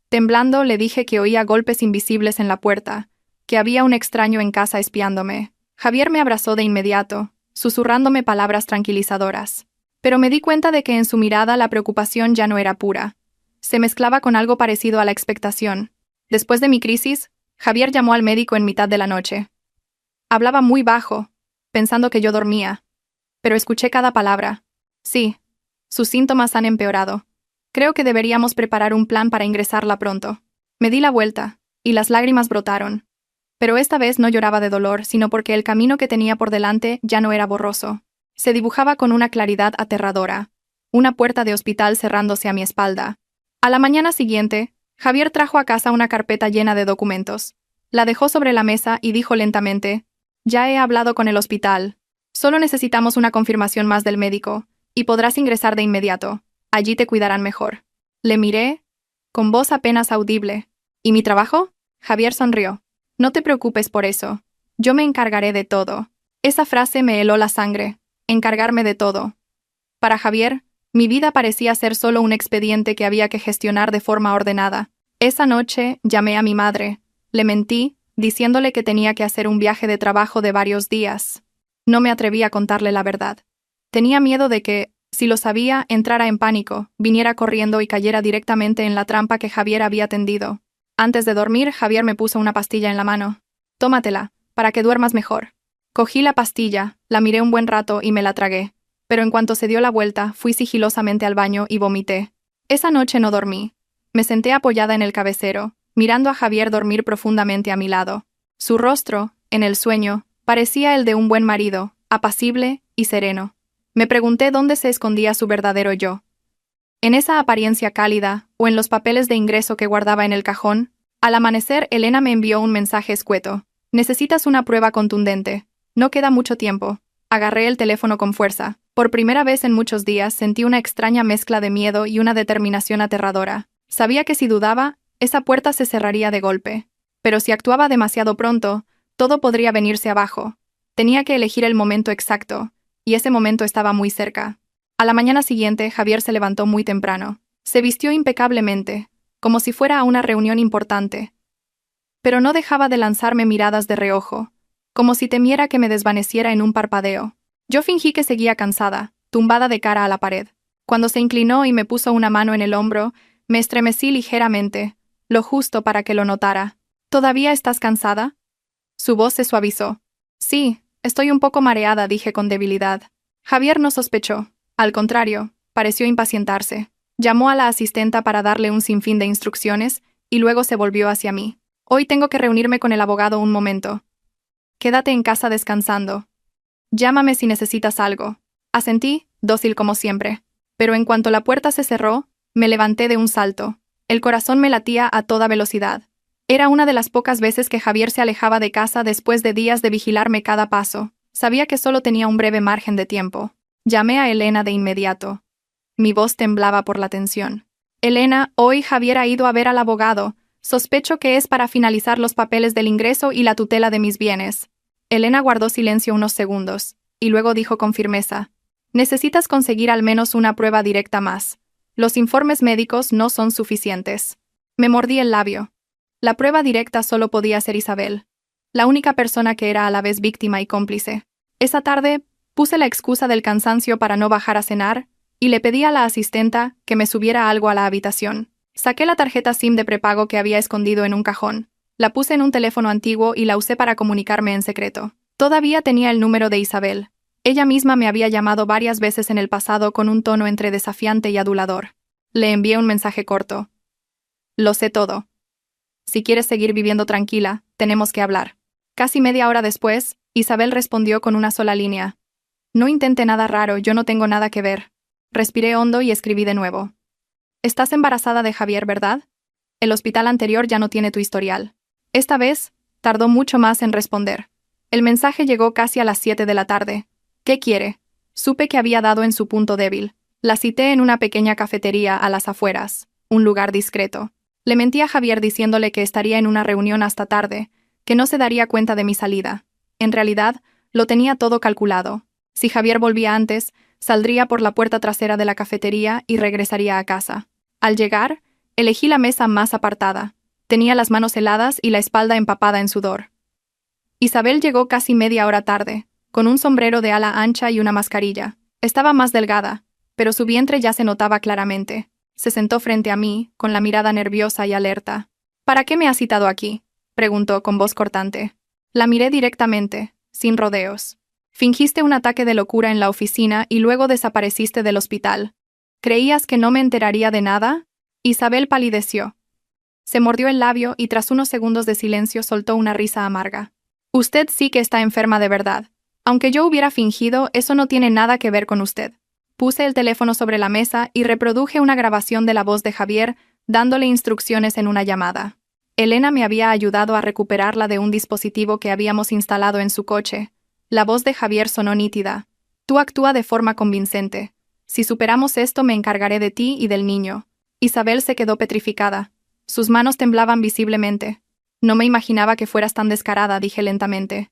Temblando, le dije que oía golpes invisibles en la puerta, que había un extraño en casa espiándome. Javier me abrazó de inmediato, susurrándome palabras tranquilizadoras. Pero me di cuenta de que en su mirada la preocupación ya no era pura. Se mezclaba con algo parecido a la expectación. Después de mi crisis, Javier llamó al médico en mitad de la noche. Hablaba muy bajo, pensando que yo dormía. Pero escuché cada palabra. Sí, sus síntomas han empeorado. Creo que deberíamos preparar un plan para ingresarla pronto. Me di la vuelta, y las lágrimas brotaron. Pero esta vez no lloraba de dolor, sino porque el camino que tenía por delante ya no era borroso. Se dibujaba con una claridad aterradora. Una puerta de hospital cerrándose a mi espalda. A la mañana siguiente, Javier trajo a casa una carpeta llena de documentos. La dejó sobre la mesa y dijo lentamente, ya he hablado con el hospital. Solo necesitamos una confirmación más del médico, y podrás ingresar de inmediato. Allí te cuidarán mejor. Le miré, con voz apenas audible. ¿Y mi trabajo? Javier sonrió. No te preocupes por eso. Yo me encargaré de todo. Esa frase me heló la sangre. Encargarme de todo. Para Javier, mi vida parecía ser solo un expediente que había que gestionar de forma ordenada. Esa noche llamé a mi madre. Le mentí, diciéndole que tenía que hacer un viaje de trabajo de varios días. No me atreví a contarle la verdad. Tenía miedo de que, si lo sabía, entrara en pánico, viniera corriendo y cayera directamente en la trampa que Javier había tendido. Antes de dormir, Javier me puso una pastilla en la mano. Tómatela, para que duermas mejor. Cogí la pastilla, la miré un buen rato y me la tragué. Pero en cuanto se dio la vuelta, fui sigilosamente al baño y vomité. Esa noche no dormí. Me senté apoyada en el cabecero, mirando a Javier dormir profundamente a mi lado. Su rostro, en el sueño, parecía el de un buen marido, apacible y sereno. Me pregunté dónde se escondía su verdadero yo. En esa apariencia cálida, o en los papeles de ingreso que guardaba en el cajón. Al amanecer, Elena me envió un mensaje escueto. Necesitas una prueba contundente. No queda mucho tiempo. Agarré el teléfono con fuerza. Por primera vez en muchos días sentí una extraña mezcla de miedo y una determinación aterradora. Sabía que si dudaba, esa puerta se cerraría de golpe. Pero si actuaba demasiado pronto, todo podría venirse abajo. Tenía que elegir el momento exacto, y ese momento estaba muy cerca. A la mañana siguiente, Javier se levantó muy temprano. Se vistió impecablemente, como si fuera a una reunión importante. Pero no dejaba de lanzarme miradas de reojo, como si temiera que me desvaneciera en un parpadeo. Yo fingí que seguía cansada, tumbada de cara a la pared. Cuando se inclinó y me puso una mano en el hombro, me estremecí ligeramente, lo justo para que lo notara. ¿Todavía estás cansada? Su voz se suavizó. Sí, estoy un poco mareada, dije con debilidad. Javier no sospechó. Al contrario, pareció impacientarse. Llamó a la asistenta para darle un sinfín de instrucciones y luego se volvió hacia mí. Hoy tengo que reunirme con el abogado un momento. Quédate en casa descansando. Llámame si necesitas algo. Asentí, dócil como siempre. Pero en cuanto la puerta se cerró, me levanté de un salto. El corazón me latía a toda velocidad. Era una de las pocas veces que Javier se alejaba de casa después de días de vigilarme cada paso. Sabía que solo tenía un breve margen de tiempo. Llamé a Elena de inmediato. Mi voz temblaba por la tensión. Elena, hoy Javier ha ido a ver al abogado. Sospecho que es para finalizar los papeles del ingreso y la tutela de mis bienes. Elena guardó silencio unos segundos, y luego dijo con firmeza: necesitas conseguir al menos una prueba directa más. Los informes médicos no son suficientes. Me mordí el labio. La prueba directa solo podía ser Isabel, la única persona que era a la vez víctima y cómplice. Esa tarde, puse la excusa del cansancio para no bajar a cenar, y le pedí a la asistenta que me subiera algo a la habitación. Saqué la tarjeta SIM de prepago que había escondido en un cajón. La puse en un teléfono antiguo y la usé para comunicarme en secreto. Todavía tenía el número de Isabel. Ella misma me había llamado varias veces en el pasado con un tono entre desafiante y adulador. Le envié un mensaje corto. Lo sé todo. Si quieres seguir viviendo tranquila, tenemos que hablar. Casi media hora después, Isabel respondió con una sola línea. No intente nada raro, yo no tengo nada que ver. Respiré hondo y escribí de nuevo. Estás embarazada de Javier, ¿verdad? El hospital anterior ya no tiene tu historial. Esta vez, tardó mucho más en responder. El mensaje llegó casi a las 7 de la tarde. ¿Qué quiere? Supe que había dado en su punto débil. La cité en una pequeña cafetería a las afueras, un lugar discreto. Le mentí a Javier diciéndole que estaría en una reunión hasta tarde, que no se daría cuenta de mi salida. En realidad, lo tenía todo calculado. Si Javier volvía antes, saldría por la puerta trasera de la cafetería y regresaría a casa. Al llegar, elegí la mesa más apartada. Tenía las manos heladas y la espalda empapada en sudor. Isabel llegó casi media hora tarde, con un sombrero de ala ancha y una mascarilla. Estaba más delgada, pero su vientre ya se notaba claramente. Se sentó frente a mí, con la mirada nerviosa y alerta. ¿Para qué me has citado aquí?, preguntó con voz cortante. La miré directamente, sin rodeos. Fingiste un ataque de locura en la oficina y luego desapareciste del hospital. ¿Creías que no me enteraría de nada? Isabel palideció. Se mordió el labio y tras unos segundos de silencio soltó una risa amarga. Usted sí que está enferma de verdad. Aunque yo hubiera fingido, eso no tiene nada que ver con usted. Puse el teléfono sobre la mesa y reproduje una grabación de la voz de Javier, dándole instrucciones en una llamada. Elena me había ayudado a recuperarla de un dispositivo que habíamos instalado en su coche. La voz de Javier sonó nítida. Tú actúa de forma convincente. Si superamos esto, me encargaré de ti y del niño. Isabel se quedó petrificada. Sus manos temblaban visiblemente. No me imaginaba que fueras tan descarada, dije lentamente.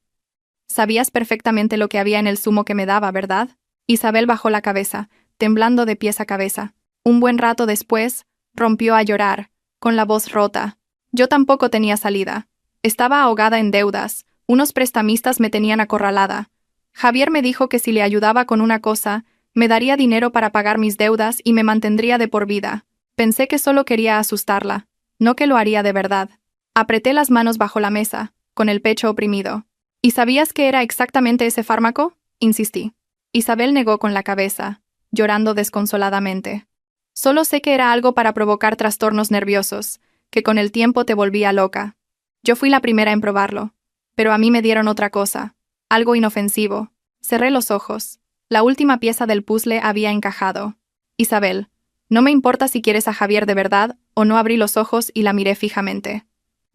Sabías perfectamente lo que había en el zumo que me daba, ¿verdad? Isabel bajó la cabeza, temblando de pies a cabeza. Un buen rato después, rompió a llorar, con la voz rota. Yo tampoco tenía salida. Estaba ahogada en deudas. Unos prestamistas me tenían acorralada. Javier me dijo que si le ayudaba con una cosa, me daría dinero para pagar mis deudas y me mantendría de por vida. Pensé que solo quería asustarla, no que lo haría de verdad. Apreté las manos bajo la mesa, con el pecho oprimido. ¿Y sabías que era exactamente ese fármaco?, insistí. Isabel negó con la cabeza, llorando desconsoladamente. Solo sé que era algo para provocar trastornos nerviosos, que con el tiempo te volvía loca. Yo fui la primera en probarlo, pero a mí me dieron otra cosa, algo inofensivo. Cerré los ojos. La última pieza del puzzle había encajado. Isabel, no me importa si quieres a Javier de verdad o no. Abrí los ojos y la miré fijamente.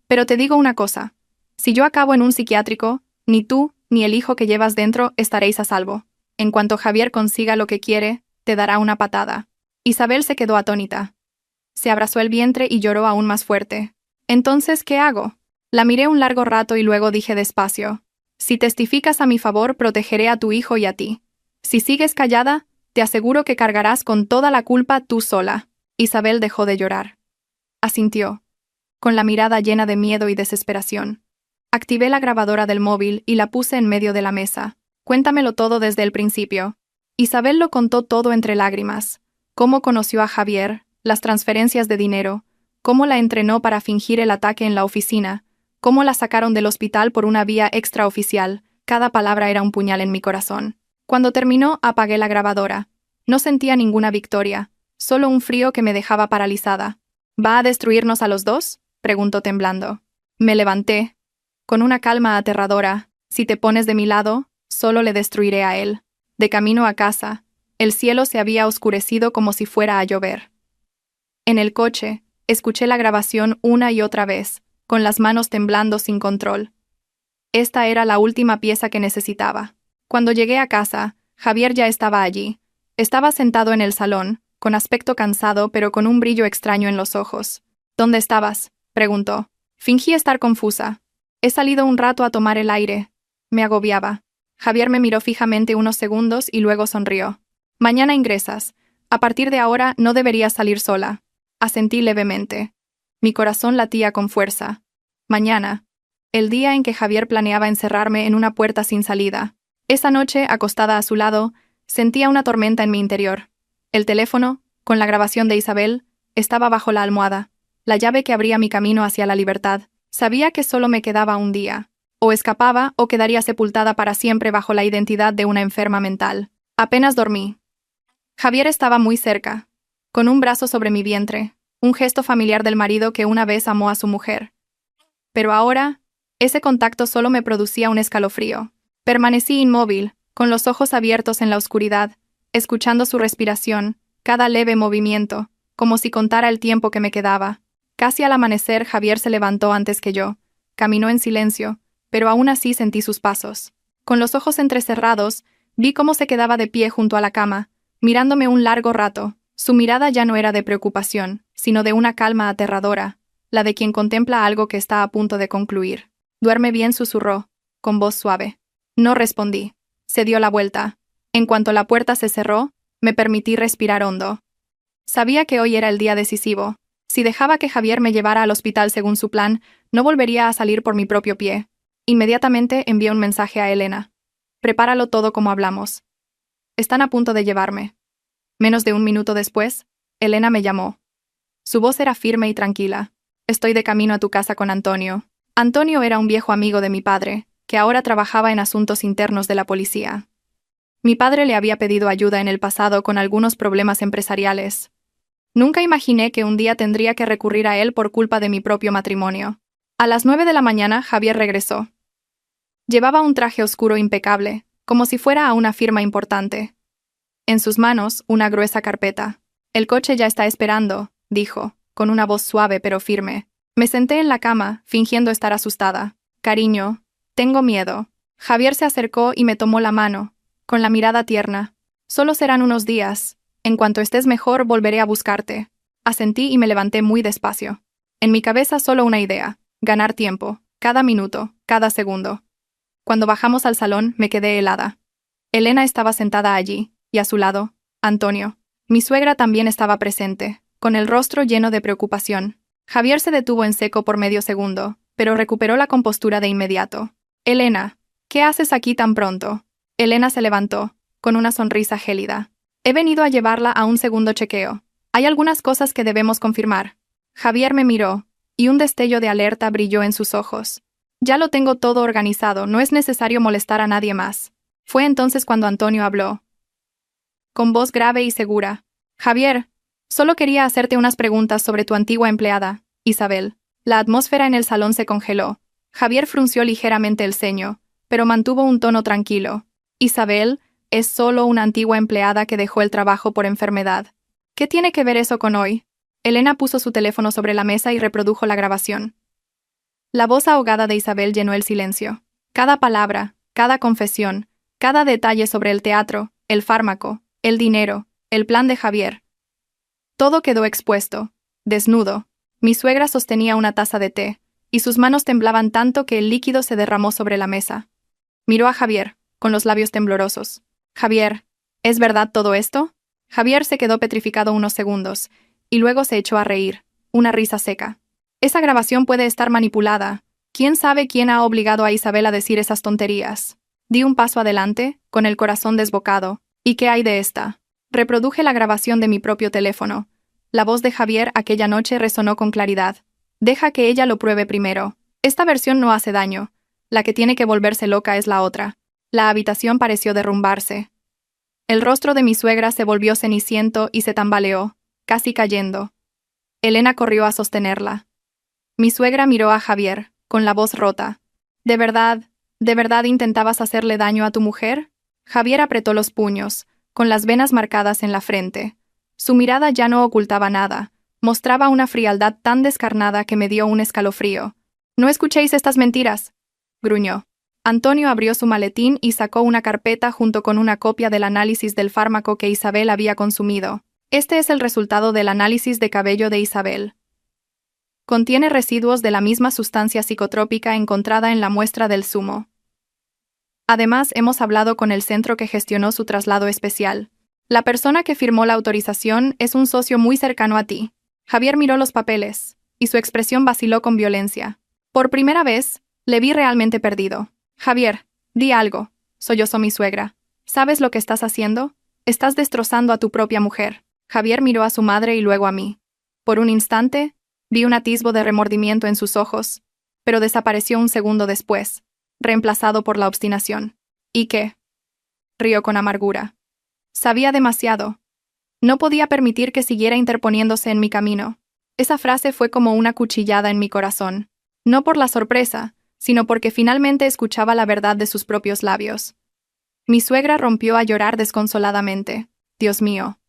Pero te digo una cosa, Si yo acabo en un psiquiátrico, ni tú, ni el hijo que llevas dentro estaréis a salvo. En cuanto Javier consiga lo que quiere, te dará una patada. Isabel se quedó atónita. Se abrazó el vientre y lloró aún más fuerte. Entonces, ¿qué hago? La miré un largo rato y luego dije despacio. Si testificas a mi favor, protegeré a tu hijo y a ti. Si sigues callada, te aseguro que cargarás con toda la culpa tú sola. Isabel dejó de llorar. Asintió, con la mirada llena de miedo y desesperación. Activé la grabadora del móvil y la puse en medio de la mesa. Cuéntamelo todo desde el principio. Isabel lo contó todo entre lágrimas. Cómo conoció a Javier, las transferencias de dinero, cómo la entrenó para fingir el ataque en la oficina, cómo la sacaron del hospital por una vía extraoficial. Cada palabra era un puñal en mi corazón. Cuando terminó, apagué la grabadora. No sentía ninguna victoria, solo un frío que me dejaba paralizada. ¿Va a destruirnos a los dos?, preguntó temblando. Me levanté. Con una calma aterradora, si te pones de mi lado, solo le destruiré a él. De camino a casa, el cielo se había oscurecido como si fuera a llover. En el coche, escuché la grabación una y otra vez, con las manos temblando sin control. Esta era la última pieza que necesitaba. Cuando llegué a casa, Javier ya estaba allí. Estaba sentado en el salón, con aspecto cansado pero con un brillo extraño en los ojos. ¿Dónde estabas?, preguntó. Fingí estar confusa. He salido un rato a tomar el aire. Me agobiaba. Javier me miró fijamente unos segundos y luego sonrió. Mañana ingresas. A partir de ahora no deberías salir sola. Asentí levemente. Mi corazón latía con fuerza. Mañana. El día en que Javier planeaba encerrarme en una puerta sin salida. Esa noche, acostada a su lado, sentía una tormenta en mi interior. El teléfono, con la grabación de Isabel, estaba bajo la almohada. La llave que abría mi camino hacia la libertad. Sabía que solo me quedaba un día. O escapaba o quedaría sepultada para siempre bajo la identidad de una enferma mental. Apenas dormí. Javier estaba muy cerca, con un brazo sobre mi vientre, un gesto familiar del marido que una vez amó a su mujer. Pero ahora, ese contacto solo me producía un escalofrío. Permanecí inmóvil, con los ojos abiertos en la oscuridad, escuchando su respiración, cada leve movimiento, como si contara el tiempo que me quedaba. Casi al amanecer, Javier se levantó antes que yo. Caminó en silencio, pero aún así sentí sus pasos. Con los ojos entrecerrados, vi cómo se quedaba de pie junto a la cama, mirándome un largo rato. Su mirada ya no era de preocupación, sino de una calma aterradora, la de quien contempla algo que está a punto de concluir. «Duerme bien», susurró, con voz suave. No respondí. Se dio la vuelta. En cuanto la puerta se cerró, me permití respirar hondo. Sabía que hoy era el día decisivo. Si dejaba que Javier me llevara al hospital según su plan, no volvería a salir por mi propio pie. Inmediatamente envié un mensaje a Elena. «Prepáralo todo como hablamos. Están a punto de llevarme». Menos de un minuto después, Elena me llamó. Su voz era firme y tranquila. «Estoy de camino a tu casa con Antonio». Antonio era un viejo amigo de mi padre, que ahora trabajaba en asuntos internos de la policía. Mi padre le había pedido ayuda en el pasado con algunos problemas empresariales. Nunca imaginé que un día tendría que recurrir a él por culpa de mi propio matrimonio. A las 9 de la mañana, Javier regresó. Llevaba un traje oscuro impecable, como si fuera a una firma importante. En sus manos, una gruesa carpeta. «El coche ya está esperando», dijo, con una voz suave pero firme. Me senté en la cama, fingiendo estar asustada. «Cariño, tengo miedo». Javier se acercó y me tomó la mano, con la mirada tierna. «Solo serán unos días. En cuanto estés mejor, volveré a buscarte». Asentí y me levanté muy despacio. En mi cabeza solo una idea: ganar tiempo, cada minuto, cada segundo. Cuando bajamos al salón, me quedé helada. Elena estaba sentada allí, y a su lado, Antonio. Mi suegra también estaba presente, con el rostro lleno de preocupación. Javier se detuvo en seco por medio segundo, pero recuperó la compostura de inmediato. «Elena, ¿qué haces aquí tan pronto?». Elena se levantó, con una sonrisa gélida. «He venido a llevarla a un segundo chequeo. Hay algunas cosas que debemos confirmar». Javier me miró, y un destello de alerta brilló en sus ojos. «Ya lo tengo todo organizado, no es necesario molestar a nadie más». Fue entonces cuando Antonio habló, con voz grave y segura. «Javier, solo quería hacerte unas preguntas sobre tu antigua empleada, Isabel». La atmósfera en el salón se congeló. Javier frunció ligeramente el ceño, pero mantuvo un tono tranquilo. «Isabel es solo una antigua empleada que dejó el trabajo por enfermedad. ¿Qué tiene que ver eso con hoy?». Elena puso su teléfono sobre la mesa y reprodujo la grabación. La voz ahogada de Isabel llenó el silencio. Cada palabra, cada confesión, cada detalle sobre el teatro, el fármaco, el dinero, el plan de Javier. Todo quedó expuesto, desnudo. Mi suegra sostenía una taza de té, y sus manos temblaban tanto que el líquido se derramó sobre la mesa. Miró a Javier, con los labios temblorosos. Javier, ¿es verdad todo esto? Javier se quedó petrificado unos segundos, y luego se echó a reír, una risa seca. Esa grabación puede estar manipulada. ¿Quién sabe quién ha obligado a Isabel a decir esas tonterías? Di un paso adelante, con el corazón desbocado. ¿Y qué hay de esta? Reproduje la grabación de mi propio teléfono. La voz de Javier aquella noche resonó con claridad. Deja que ella lo pruebe primero. Esta versión no hace daño. La que tiene que volverse loca es la otra. La habitación pareció derrumbarse. El rostro de mi suegra se volvió ceniciento y se tambaleó, casi cayendo. Elena corrió a sostenerla. Mi suegra miró a Javier, con la voz rota. ¿De verdad intentabas hacerle daño a tu mujer? Javier apretó los puños, con las venas marcadas en la frente. Su mirada ya no ocultaba nada, mostraba una frialdad tan descarnada que me dio un escalofrío. «No escuchéis estas mentiras», gruñó. Antonio abrió su maletín y sacó una carpeta junto con una copia del análisis del fármaco que Isabel había consumido. Este es el resultado del análisis de cabello de Isabel. Contiene residuos de la misma sustancia psicotrópica encontrada en la muestra del zumo. Además, hemos hablado con el centro que gestionó su traslado especial. La persona que firmó la autorización es un socio muy cercano a ti. Javier miró los papeles, y su expresión vaciló con violencia. Por primera vez, le vi realmente perdido. Javier, di algo, sollozó mi suegra. ¿Sabes lo que estás haciendo? Estás destrozando a tu propia mujer. Javier miró a su madre y luego a mí. Por un instante, vi un atisbo de remordimiento en sus ojos, pero desapareció un segundo después, reemplazado por la obstinación. ¿Y qué? Rió con amargura. Sabía demasiado. No podía permitir que siguiera interponiéndose en mi camino. Esa frase fue como una cuchillada en mi corazón. No por la sorpresa, sino porque finalmente escuchaba la verdad de sus propios labios. Mi suegra rompió a llorar desconsoladamente. Dios mío.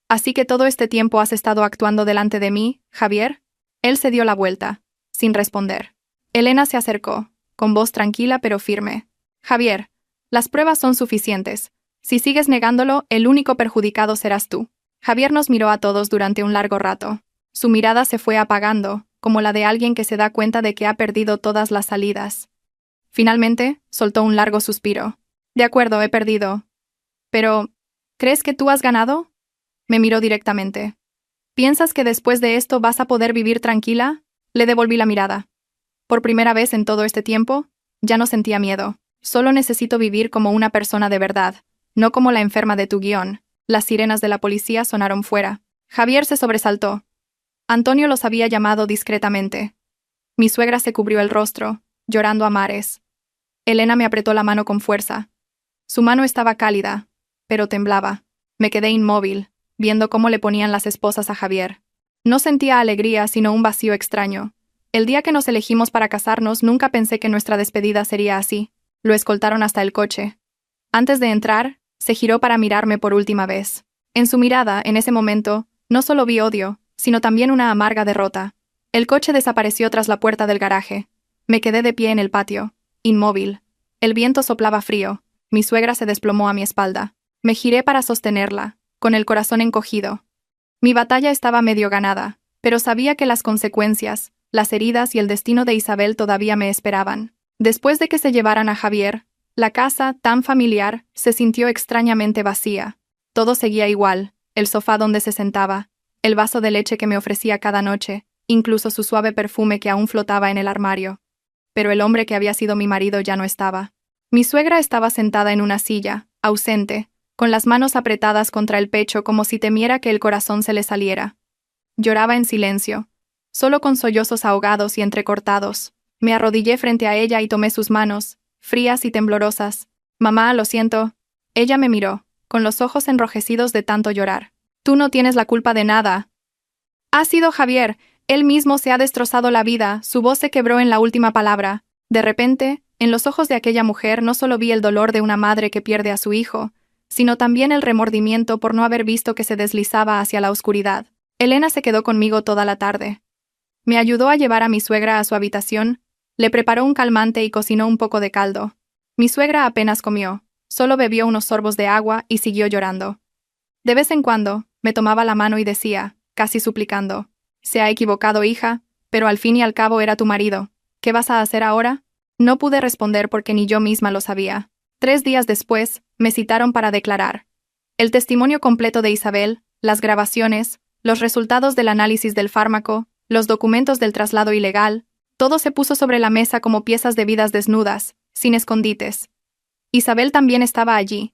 ¿Así que todo este tiempo has estado actuando delante de mí, Javier? Él se dio la vuelta, sin responder. Elena se acercó, con voz tranquila pero firme. Javier, las pruebas son suficientes. Si sigues negándolo, el único perjudicado serás tú. Javier nos miró a todos durante un largo rato. Su mirada se fue apagando, como la de alguien que se da cuenta de que ha perdido todas las salidas. Finalmente, soltó un largo suspiro. De acuerdo, he perdido. Pero, ¿crees que tú has ganado? Me miró directamente. ¿Piensas que después de esto vas a poder vivir tranquila? Le devolví la mirada. Por primera vez en todo este tiempo, ya no sentía miedo. Solo necesito vivir como una persona de verdad, no como la enferma de tu guión. Las sirenas de la policía sonaron fuera. Javier se sobresaltó. Antonio los había llamado discretamente. Mi suegra se cubrió el rostro, llorando a mares. Elena me apretó la mano con fuerza. Su mano estaba cálida, pero temblaba. Me quedé inmóvil, viendo cómo le ponían las esposas a Javier. No sentía alegría, sino un vacío extraño. El día que nos elegimos para casarnos, nunca pensé que nuestra despedida sería así. Lo escoltaron hasta el coche. Antes de entrar, se giró para mirarme por última vez. En su mirada, en ese momento, no solo vi odio, sino también una amarga derrota. El coche desapareció tras la puerta del garaje. Me quedé de pie en el patio, inmóvil. El viento soplaba frío. Mi suegra se desplomó a mi espalda. Me giré para sostenerla, con el corazón encogido. Mi batalla estaba medio ganada, pero sabía que las consecuencias, las heridas y el destino de Isabel todavía me esperaban. Después de que se llevaran a Javier, la casa, tan familiar, se sintió extrañamente vacía. Todo seguía igual, el sofá donde se sentaba, el vaso de leche que me ofrecía cada noche, incluso su suave perfume que aún flotaba en el armario. Pero el hombre que había sido mi marido ya no estaba. Mi suegra estaba sentada en una silla, ausente, con las manos apretadas contra el pecho como si temiera que el corazón se le saliera. Lloraba en silencio, solo con sollozos ahogados y entrecortados. Me arrodillé frente a ella y tomé sus manos, frías y temblorosas. «Mamá, lo siento». Ella me miró, con los ojos enrojecidos de tanto llorar. «Tú no tienes la culpa de nada». «Ha sido Javier. Él mismo se ha destrozado la vida». Su voz se quebró en la última palabra. De repente, en los ojos de aquella mujer no solo vi el dolor de una madre que pierde a su hijo, sino también el remordimiento por no haber visto que se deslizaba hacia la oscuridad. Elena se quedó conmigo toda la tarde. Me ayudó a llevar a mi suegra a su habitación, Le preparó un calmante y cocinó un poco de caldo. Mi suegra apenas comió, solo bebió unos sorbos de agua y siguió llorando. De vez en cuando, me tomaba la mano y decía, casi suplicando, «Se ha equivocado, hija, pero al fin y al cabo era tu marido. ¿Qué vas a hacer ahora?» No pude responder porque ni yo misma lo sabía. 3 días después, me citaron para declarar. El testimonio completo de Isabel, las grabaciones, los resultados del análisis del fármaco, los documentos del traslado ilegal, todo se puso sobre la mesa como piezas de vidas desnudas, sin escondites. Isabel también estaba allí.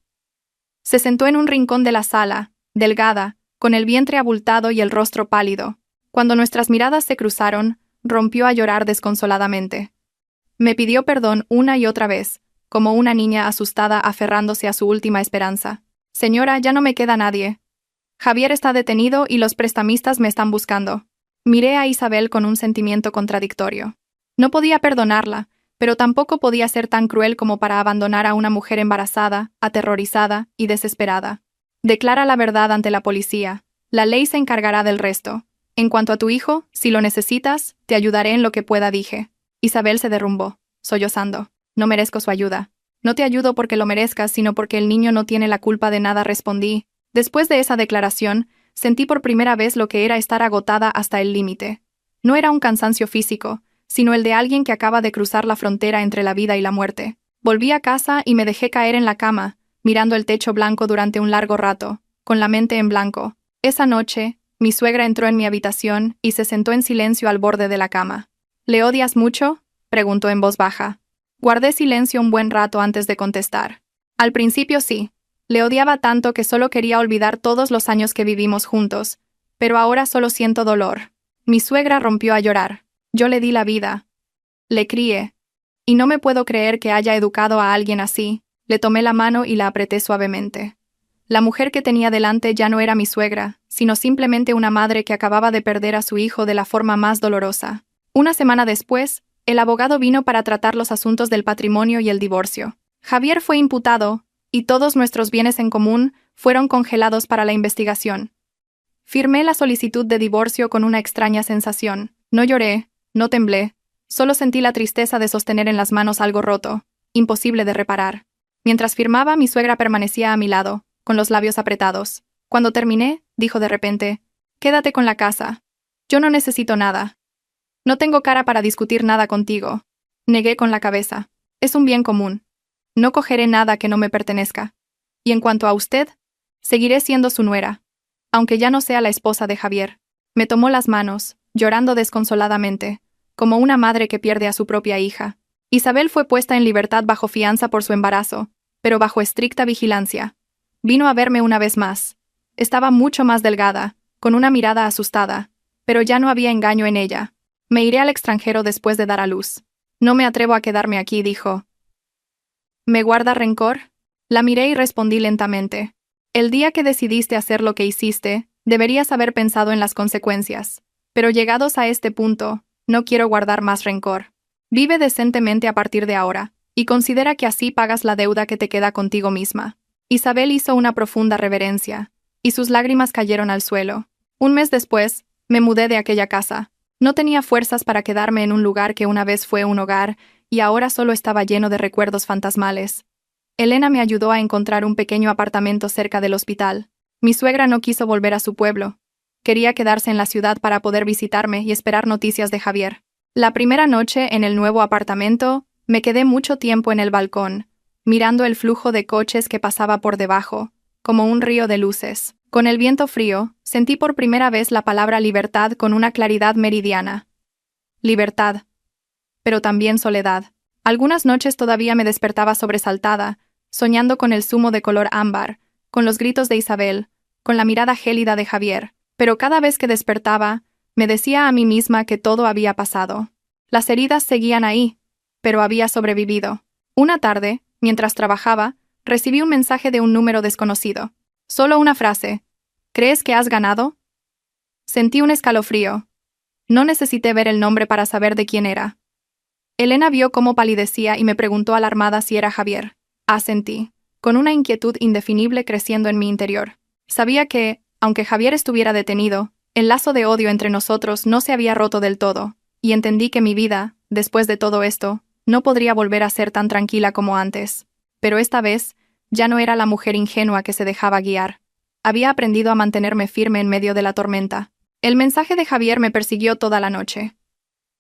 Se sentó en un rincón de la sala, delgada, con el vientre abultado y el rostro pálido. Cuando nuestras miradas se cruzaron, rompió a llorar desconsoladamente. Me pidió perdón una y otra vez, como una niña asustada aferrándose a su última esperanza. «Señora, ya no me queda nadie. Javier está detenido y los prestamistas me están buscando». Miré a Isabel con un sentimiento contradictorio. No podía perdonarla, pero tampoco podía ser tan cruel como para abandonar a una mujer embarazada, aterrorizada y desesperada. «Declara la verdad ante la policía. La ley se encargará del resto. En cuanto a tu hijo, si lo necesitas, te ayudaré en lo que pueda», dije. Isabel se derrumbó, sollozando. «No merezco su ayuda». «No te ayudo porque lo merezcas, sino porque el niño no tiene la culpa de nada», respondí. Después de esa declaración, sentí por primera vez lo que era estar agotada hasta el límite. No era un cansancio físico, sino el de alguien que acaba de cruzar la frontera entre la vida y la muerte. Volví a casa y me dejé caer en la cama, mirando el techo blanco durante un largo rato, con la mente en blanco. Esa noche, mi suegra entró en mi habitación y se sentó en silencio al borde de la cama. «¿Le odias mucho?», preguntó en voz baja. Guardé silencio un buen rato antes de contestar. Al principio sí. Le odiaba tanto que solo quería olvidar todos los años que vivimos juntos, pero ahora solo siento dolor. Mi suegra rompió a llorar. Yo le di la vida. Le crié. Y no me puedo creer que haya educado a alguien así. Le tomé la mano y la apreté suavemente. La mujer que tenía delante ya no era mi suegra, sino simplemente una madre que acababa de perder a su hijo de la forma más dolorosa. Una semana después, el abogado vino para tratar los asuntos del patrimonio y el divorcio. Javier fue imputado, y todos nuestros bienes en común fueron congelados para la investigación. Firmé la solicitud de divorcio con una extraña sensación. No lloré, no temblé, solo sentí la tristeza de sostener en las manos algo roto, imposible de reparar. Mientras firmaba, mi suegra permanecía a mi lado, con los labios apretados. Cuando terminé, dijo de repente, «Quédate con la casa. Yo no necesito nada. No tengo cara para discutir nada contigo». Negué con la cabeza. «Es un bien común. No cogeré nada que no me pertenezca. Y en cuanto a usted, seguiré siendo su nuera, aunque ya no sea la esposa de Javier». Me tomó las manos, llorando desconsoladamente, como una madre que pierde a su propia hija. Isabel fue puesta en libertad bajo fianza por su embarazo, pero bajo estricta vigilancia. Vino a verme una vez más. Estaba mucho más delgada, con una mirada asustada, pero ya no había engaño en ella. «Me iré al extranjero después de dar a luz. No me atrevo a quedarme aquí», dijo. «¿Me guarda rencor?». La miré y respondí lentamente. «El día que decidiste hacer lo que hiciste, deberías haber pensado en las consecuencias. Pero llegados a este punto, no quiero guardar más rencor. Vive decentemente a partir de ahora, y considera que así pagas la deuda que te queda contigo misma». Isabel hizo una profunda reverencia, y sus lágrimas cayeron al suelo. Un mes después, me mudé de aquella casa. No tenía fuerzas para quedarme en un lugar que una vez fue un hogar, y ahora solo estaba lleno de recuerdos fantasmales. Elena me ayudó a encontrar un pequeño apartamento cerca del hospital. Mi suegra no quiso volver a su pueblo. Quería quedarse en la ciudad para poder visitarme y esperar noticias de Javier. La primera noche en el nuevo apartamento, me quedé mucho tiempo en el balcón, mirando el flujo de coches que pasaba por debajo, como un río de luces. Con el viento frío, sentí por primera vez la palabra libertad con una claridad meridiana. Libertad. Pero también soledad. Algunas noches todavía me despertaba sobresaltada, soñando con el zumo de color ámbar, con los gritos de Isabel, con la mirada gélida de Javier, pero cada vez que despertaba, me decía a mí misma que todo había pasado. Las heridas seguían ahí, pero había sobrevivido. Una tarde, mientras trabajaba, recibí un mensaje de un número desconocido. Solo una frase. «¿Crees que has ganado?». Sentí un escalofrío. No necesité ver el nombre para saber de quién era. Elena vio cómo palidecía y me preguntó alarmada si era Javier. Asentí, con una inquietud indefinible creciendo en mi interior. Sabía que, aunque Javier estuviera detenido, el lazo de odio entre nosotros no se había roto del todo, y entendí que mi vida, Después de todo esto, no podría volver a ser tan tranquila como antes. Pero esta vez, ya no era la mujer ingenua que se dejaba guiar. Había aprendido a mantenerme firme en medio de la tormenta. El mensaje de Javier me persiguió toda la noche.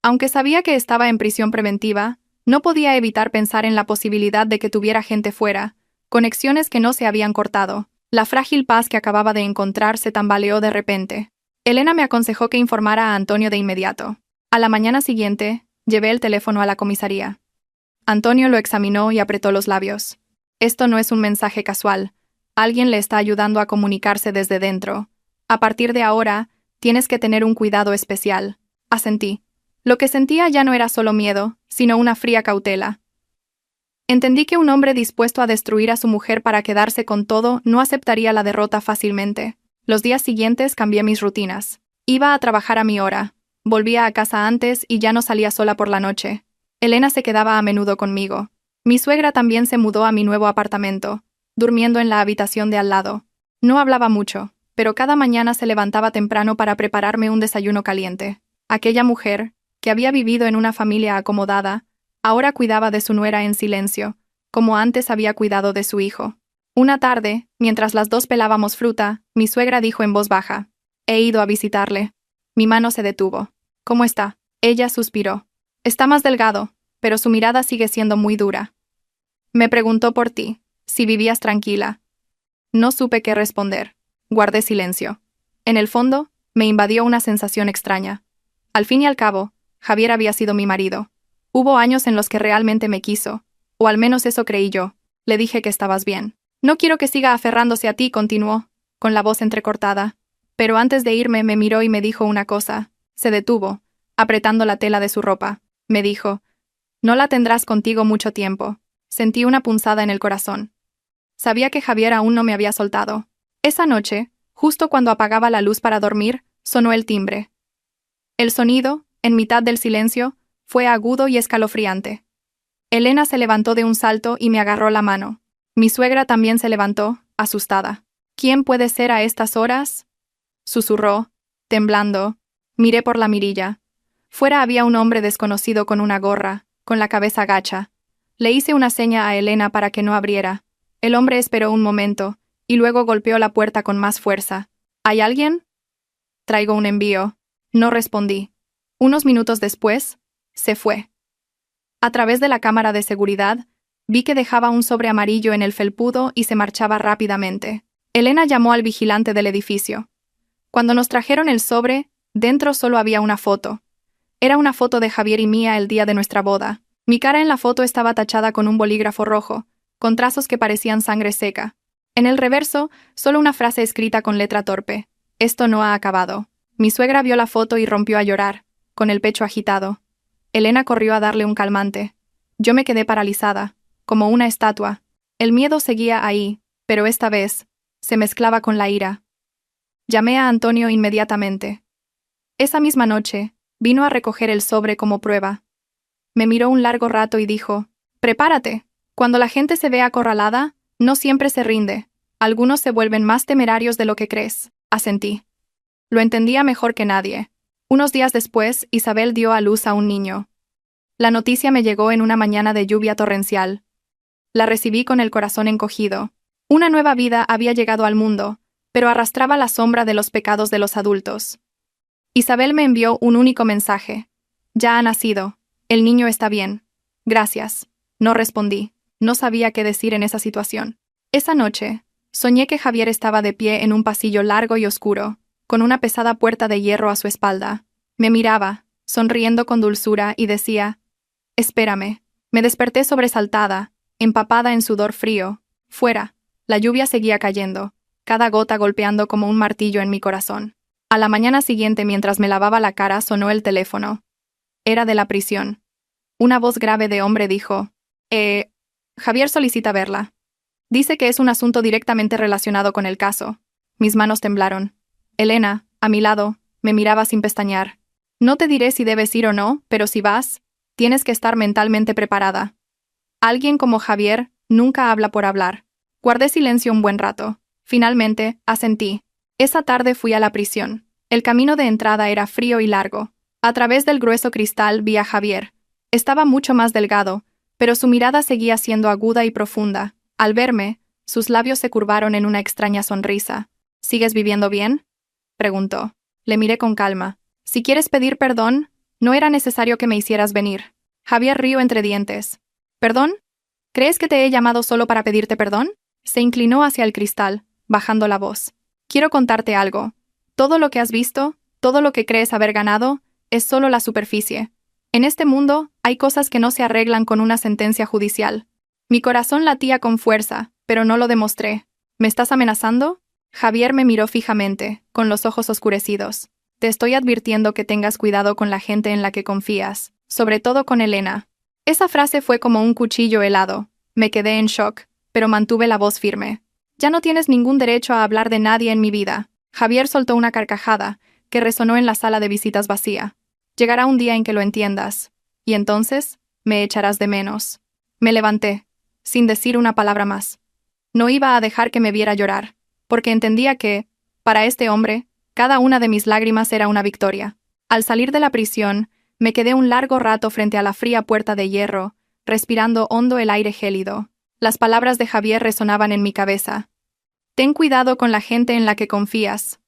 Aunque sabía que estaba en prisión preventiva, no podía evitar pensar en la posibilidad de que tuviera gente fuera, conexiones que no se habían cortado. La frágil paz que acababa de encontrar se tambaleó de repente. Elena me aconsejó que informara a Antonio de inmediato. A la mañana siguiente, llevé el teléfono a la comisaría. Antonio lo examinó y apretó los labios. Esto no es un mensaje casual. Alguien le está ayudando a comunicarse desde dentro. A partir de ahora, tienes que tener un cuidado especial. Asentí. Lo que sentía ya no era solo miedo, sino una fría cautela. Entendí que un hombre dispuesto a destruir a su mujer para quedarse con todo no aceptaría la derrota fácilmente. Los días siguientes cambié mis rutinas. Iba a trabajar a mi hora. Volvía a casa antes y ya no salía sola por la noche. Elena se quedaba a menudo conmigo. Mi suegra también se mudó a mi nuevo apartamento, durmiendo en la habitación de al lado. No hablaba mucho, pero cada mañana se levantaba temprano para prepararme un desayuno caliente. Aquella mujer, que había vivido en una familia acomodada, ahora cuidaba de su nuera en silencio, como antes había cuidado de su hijo. Una tarde, mientras las dos pelábamos fruta, mi suegra dijo en voz baja: «He ido a visitarle». Mi mano se detuvo. «¿Cómo está?» Ella suspiró. «Está más delgado, pero su mirada sigue siendo muy dura». Me preguntó por ti, si vivías tranquila. No supe qué responder. Guardé silencio. En el fondo, me invadió una sensación extraña. Al fin y al cabo, Javier había sido mi marido. Hubo años en los que realmente me quiso, o al menos eso creí yo. Le dije que estabas bien. «No quiero que siga aferrándose a ti», continuó, con la voz entrecortada. Pero antes de irme me miró y me dijo una cosa. Se detuvo, apretando la tela de su ropa. Me dijo: «No la tendrás contigo mucho tiempo». Sentí una punzada en el corazón. Sabía que Javier aún no me había soltado. Esa noche, justo cuando apagaba la luz para dormir, sonó el timbre. El sonido, en mitad del silencio, fue agudo y escalofriante. Elena se levantó de un salto y me agarró la mano. Mi suegra también se levantó, asustada. «¿Quién puede ser a estas horas?», susurró, temblando. Miré por la mirilla. Fuera había un hombre desconocido con una gorra, con la cabeza gacha. Le hice una seña a Elena para que no abriera. El hombre esperó un momento, y luego golpeó la puerta con más fuerza. «¿Hay alguien?» «Traigo un envío». No respondí. Unos minutos después, se fue. A través de la cámara de seguridad, vi que dejaba un sobre amarillo en el felpudo y se marchaba rápidamente. Elena llamó al vigilante del edificio. Cuando nos trajeron el sobre, dentro solo había una foto. Era una foto de Javier y mía el día de nuestra boda. Mi cara en la foto estaba tachada con un bolígrafo rojo, con trazos que parecían sangre seca. En el reverso, solo una frase escrita con letra torpe: «Esto no ha acabado». Mi suegra vio la foto y rompió a llorar, con el pecho agitado. Elena corrió a darle un calmante. Yo me quedé paralizada, como una estatua. El miedo seguía ahí, pero esta vez, se mezclaba con la ira. Llamé a Antonio inmediatamente. Esa misma noche, vino a recoger el sobre como prueba. Me miró un largo rato y dijo: «Prepárate. Cuando la gente se ve acorralada, no siempre se rinde. Algunos se vuelven más temerarios de lo que crees». Asentí. Lo entendía mejor que nadie. Unos días después, Isabel dio a luz a un niño. La noticia me llegó en una mañana de lluvia torrencial. La recibí con el corazón encogido. Una nueva vida había llegado al mundo, pero arrastraba la sombra de los pecados de los adultos. Isabel me envió un único mensaje: «Ya ha nacido. El niño está bien. Gracias». No respondí. No sabía qué decir en esa situación. Esa noche, soñé que Javier estaba de pie en un pasillo largo y oscuro, con una pesada puerta de hierro a su espalda. Me miraba, sonriendo con dulzura, y decía: «Espérame». Me desperté sobresaltada, empapada en sudor frío. Fuera, la lluvia seguía cayendo, cada gota golpeando como un martillo en mi corazón. A la mañana siguiente, mientras me lavaba la cara, sonó el teléfono. Era de la prisión. Una voz grave de hombre dijo: Javier solicita verla. Dice que es un asunto directamente relacionado con el caso». Mis manos temblaron. Elena, a mi lado, me miraba sin pestañear. «No te diré si debes ir o no, pero si vas, tienes que estar mentalmente preparada. Alguien como Javier nunca habla por hablar». Guardé silencio un buen rato. Finalmente, asentí. Esa tarde fui a la prisión. El camino de entrada era frío y largo. A través del grueso cristal vi a Javier, Estaba mucho más delgado, pero su mirada seguía siendo aguda y profunda. Al verme, sus labios se curvaron en una extraña sonrisa. ¿Sigues viviendo bien?, preguntó. Le miré con calma. Si quieres pedir perdón, no era necesario que me hicieras venir. Javier rió entre dientes. ¿Perdón? ¿Crees que te he llamado solo para pedirte perdón? Se inclinó hacia el cristal, bajando la voz. Quiero contarte algo. Todo lo que has visto, todo lo que crees haber ganado, es solo la superficie. En este mundo, hay cosas que no se arreglan con una sentencia judicial. Mi corazón latía con fuerza, pero no lo demostré. ¿Me estás amenazando? Javier me miró fijamente, con los ojos oscurecidos. Te estoy advirtiendo que tengas cuidado con la gente en la que confías, sobre todo con Elena. Esa frase fue como un cuchillo helado. Me quedé en shock, pero mantuve la voz firme. Ya no tienes ningún derecho a hablar de nadie en mi vida. Javier soltó una carcajada, que resonó en la sala de visitas vacía. Llegará un día en que lo entiendas, y entonces me echarás de menos. Me levanté, sin decir una palabra más. No iba a dejar que me viera llorar, porque entendía que, para este hombre, cada una de mis lágrimas era una victoria. Al salir de la prisión, me quedé un largo rato frente a la fría puerta de hierro, respirando hondo el aire gélido. Las palabras de Javier resonaban en mi cabeza. Ten cuidado con la gente en la que confías.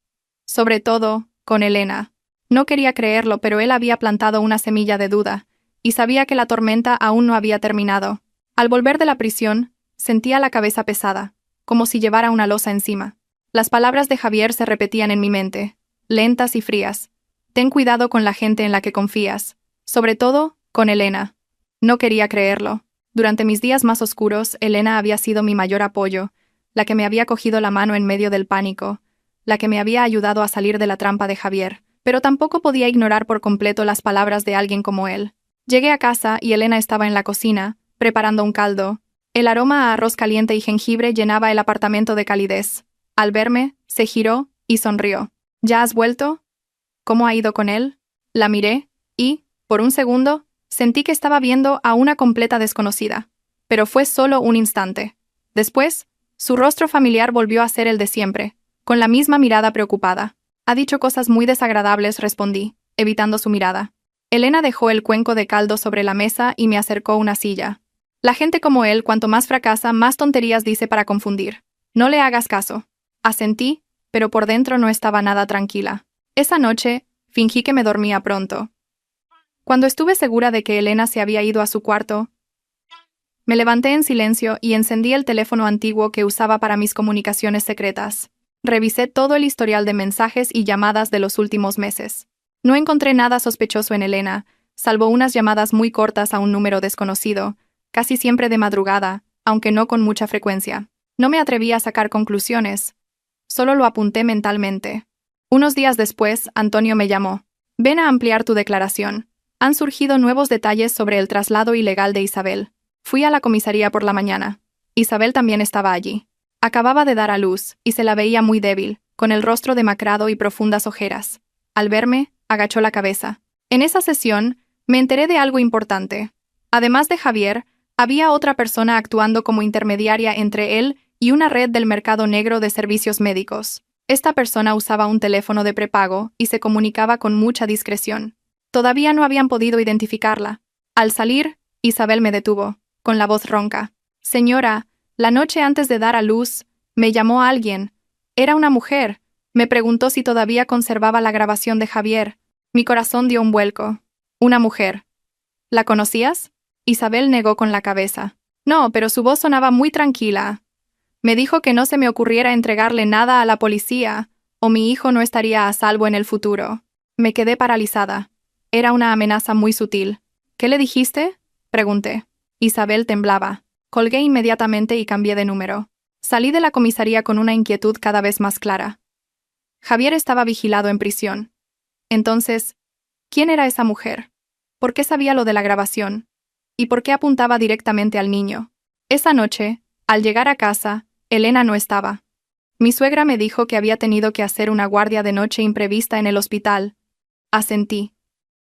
Sobre todo, con Elena. No quería creerlo, pero él había plantado una semilla de duda, y sabía que la tormenta aún no había terminado. Al volver de la prisión, sentía la cabeza pesada, como si llevara una losa encima. Las palabras de Javier se repetían en mi mente, lentas y frías. Ten cuidado con la gente en la que confías, sobre todo, con Elena. No quería creerlo. Durante mis días más oscuros, Elena había sido mi mayor apoyo, la que me había cogido la mano en medio del pánico, la que me había ayudado a salir de la trampa de Javier, pero tampoco podía ignorar por completo las palabras de alguien como él. Llegué a casa y Elena estaba en la cocina, preparando un caldo. El aroma a arroz caliente y jengibre llenaba el apartamento de calidez. Al verme, se giró y sonrió. ¿Ya has vuelto? ¿Cómo ha ido con él? La miré, y, por un segundo, sentí que estaba viendo a una completa desconocida. Pero fue solo un instante. Después, su rostro familiar volvió a ser el de siempre, con la misma mirada preocupada. Ha dicho cosas muy desagradables, respondí, evitando su mirada. Elena dejó el cuenco de caldo sobre la mesa y me acercó una silla. La gente como él, cuanto más fracasa, más tonterías dice para confundir. No le hagas caso. Asentí, pero por dentro no estaba nada tranquila. Esa noche, fingí que me dormía pronto. Cuando estuve segura de que Elena se había ido a su cuarto, me levanté en silencio y encendí el teléfono antiguo que usaba para mis comunicaciones secretas. Revisé todo el historial de mensajes y llamadas de los últimos meses. No encontré nada sospechoso en Elena, salvo unas llamadas muy cortas a un número desconocido, casi siempre de madrugada, aunque no con mucha frecuencia. No me atreví a sacar conclusiones. Solo lo apunté mentalmente. Unos días después, Antonio me llamó. Ven a ampliar tu declaración. Han surgido nuevos detalles sobre el traslado ilegal de Isabel. Fui a la comisaría por la mañana. Isabel también estaba allí. Acababa de dar a luz, y se la veía muy débil, con el rostro demacrado y profundas ojeras. Al verme, agachó la cabeza. En esa sesión, me enteré de algo importante. Además de Javier, había otra persona actuando como intermediaria entre él y una red del mercado negro de servicios médicos. Esta persona usaba un teléfono de prepago y se comunicaba con mucha discreción. Todavía no habían podido identificarla. Al salir, Isabel me detuvo, con la voz ronca. Señora, la noche antes de dar a luz, me llamó alguien. Era una mujer. Me preguntó si todavía conservaba la grabación de Javier. Mi corazón dio un vuelco. Una mujer. ¿La conocías? Isabel negó con la cabeza. No, pero su voz sonaba muy tranquila. Me dijo que no se me ocurriera entregarle nada a la policía, o mi hijo no estaría a salvo en el futuro. Me quedé paralizada. Era una amenaza muy sutil. ¿Qué le dijiste?, pregunté. Isabel temblaba. Colgué inmediatamente y cambié de número. Salí de la comisaría con una inquietud cada vez más clara. Javier estaba vigilado en prisión. Entonces, ¿quién era esa mujer? ¿Por qué sabía lo de la grabación? ¿Y por qué apuntaba directamente al niño? Esa noche, al llegar a casa, Elena no estaba. Mi suegra me dijo que había tenido que hacer una guardia de noche imprevista en el hospital. Asentí.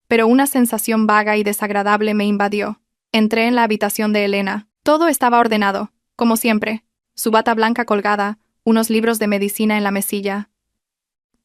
Pero una sensación vaga y desagradable me invadió. Entré en la habitación de Elena. Todo estaba ordenado, como siempre. Su bata blanca colgada, unos libros de medicina en la mesilla.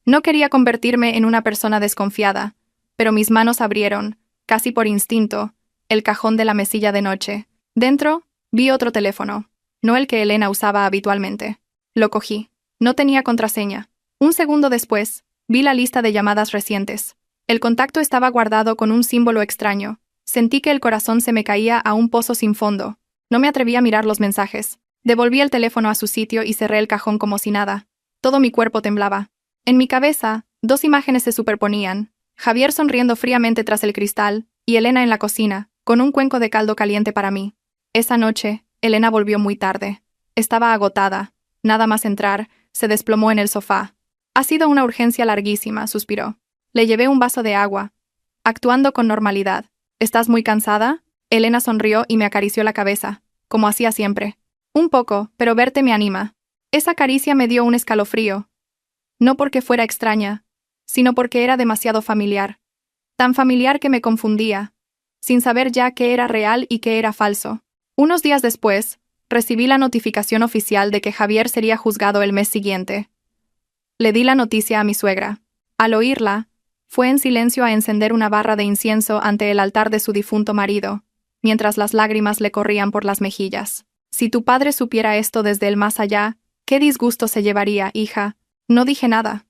No quería convertirme en una persona desconfiada, pero mis manos abrieron, casi por instinto, el cajón de la mesilla de noche. Dentro, vi otro teléfono, no el que Elena usaba habitualmente. Lo cogí. No tenía contraseña. Un segundo después, vi la lista de llamadas recientes. El contacto estaba guardado con un símbolo extraño. Sentí que el corazón se me caía a un pozo sin fondo. No me atreví a mirar los mensajes. Devolví el teléfono a su sitio y cerré el cajón como si nada. Todo mi cuerpo temblaba. En mi cabeza, dos imágenes se superponían. Javier sonriendo fríamente tras el cristal, y Elena en la cocina, con un cuenco de caldo caliente para mí. Esa noche, Elena volvió muy tarde. Estaba agotada. Nada más entrar, se desplomó en el sofá. Ha sido una urgencia larguísima, suspiró. Le llevé un vaso de agua, actuando con normalidad. ¿Estás muy cansada? Elena sonrió y me acarició la cabeza, como hacía siempre. Un poco, pero verte me anima. Esa caricia me dio un escalofrío. No porque fuera extraña, sino porque era demasiado familiar. Tan familiar que me confundía, sin saber ya qué era real y qué era falso. Unos días después, recibí la notificación oficial de que Javier sería juzgado el mes siguiente. Le di la noticia a mi suegra. Al oírla, fue en silencio a encender una barra de incienso ante el altar de su difunto marido, mientras las lágrimas le corrían por las mejillas. Si tu padre supiera esto desde el más allá, qué disgusto se llevaría, hija. No dije nada.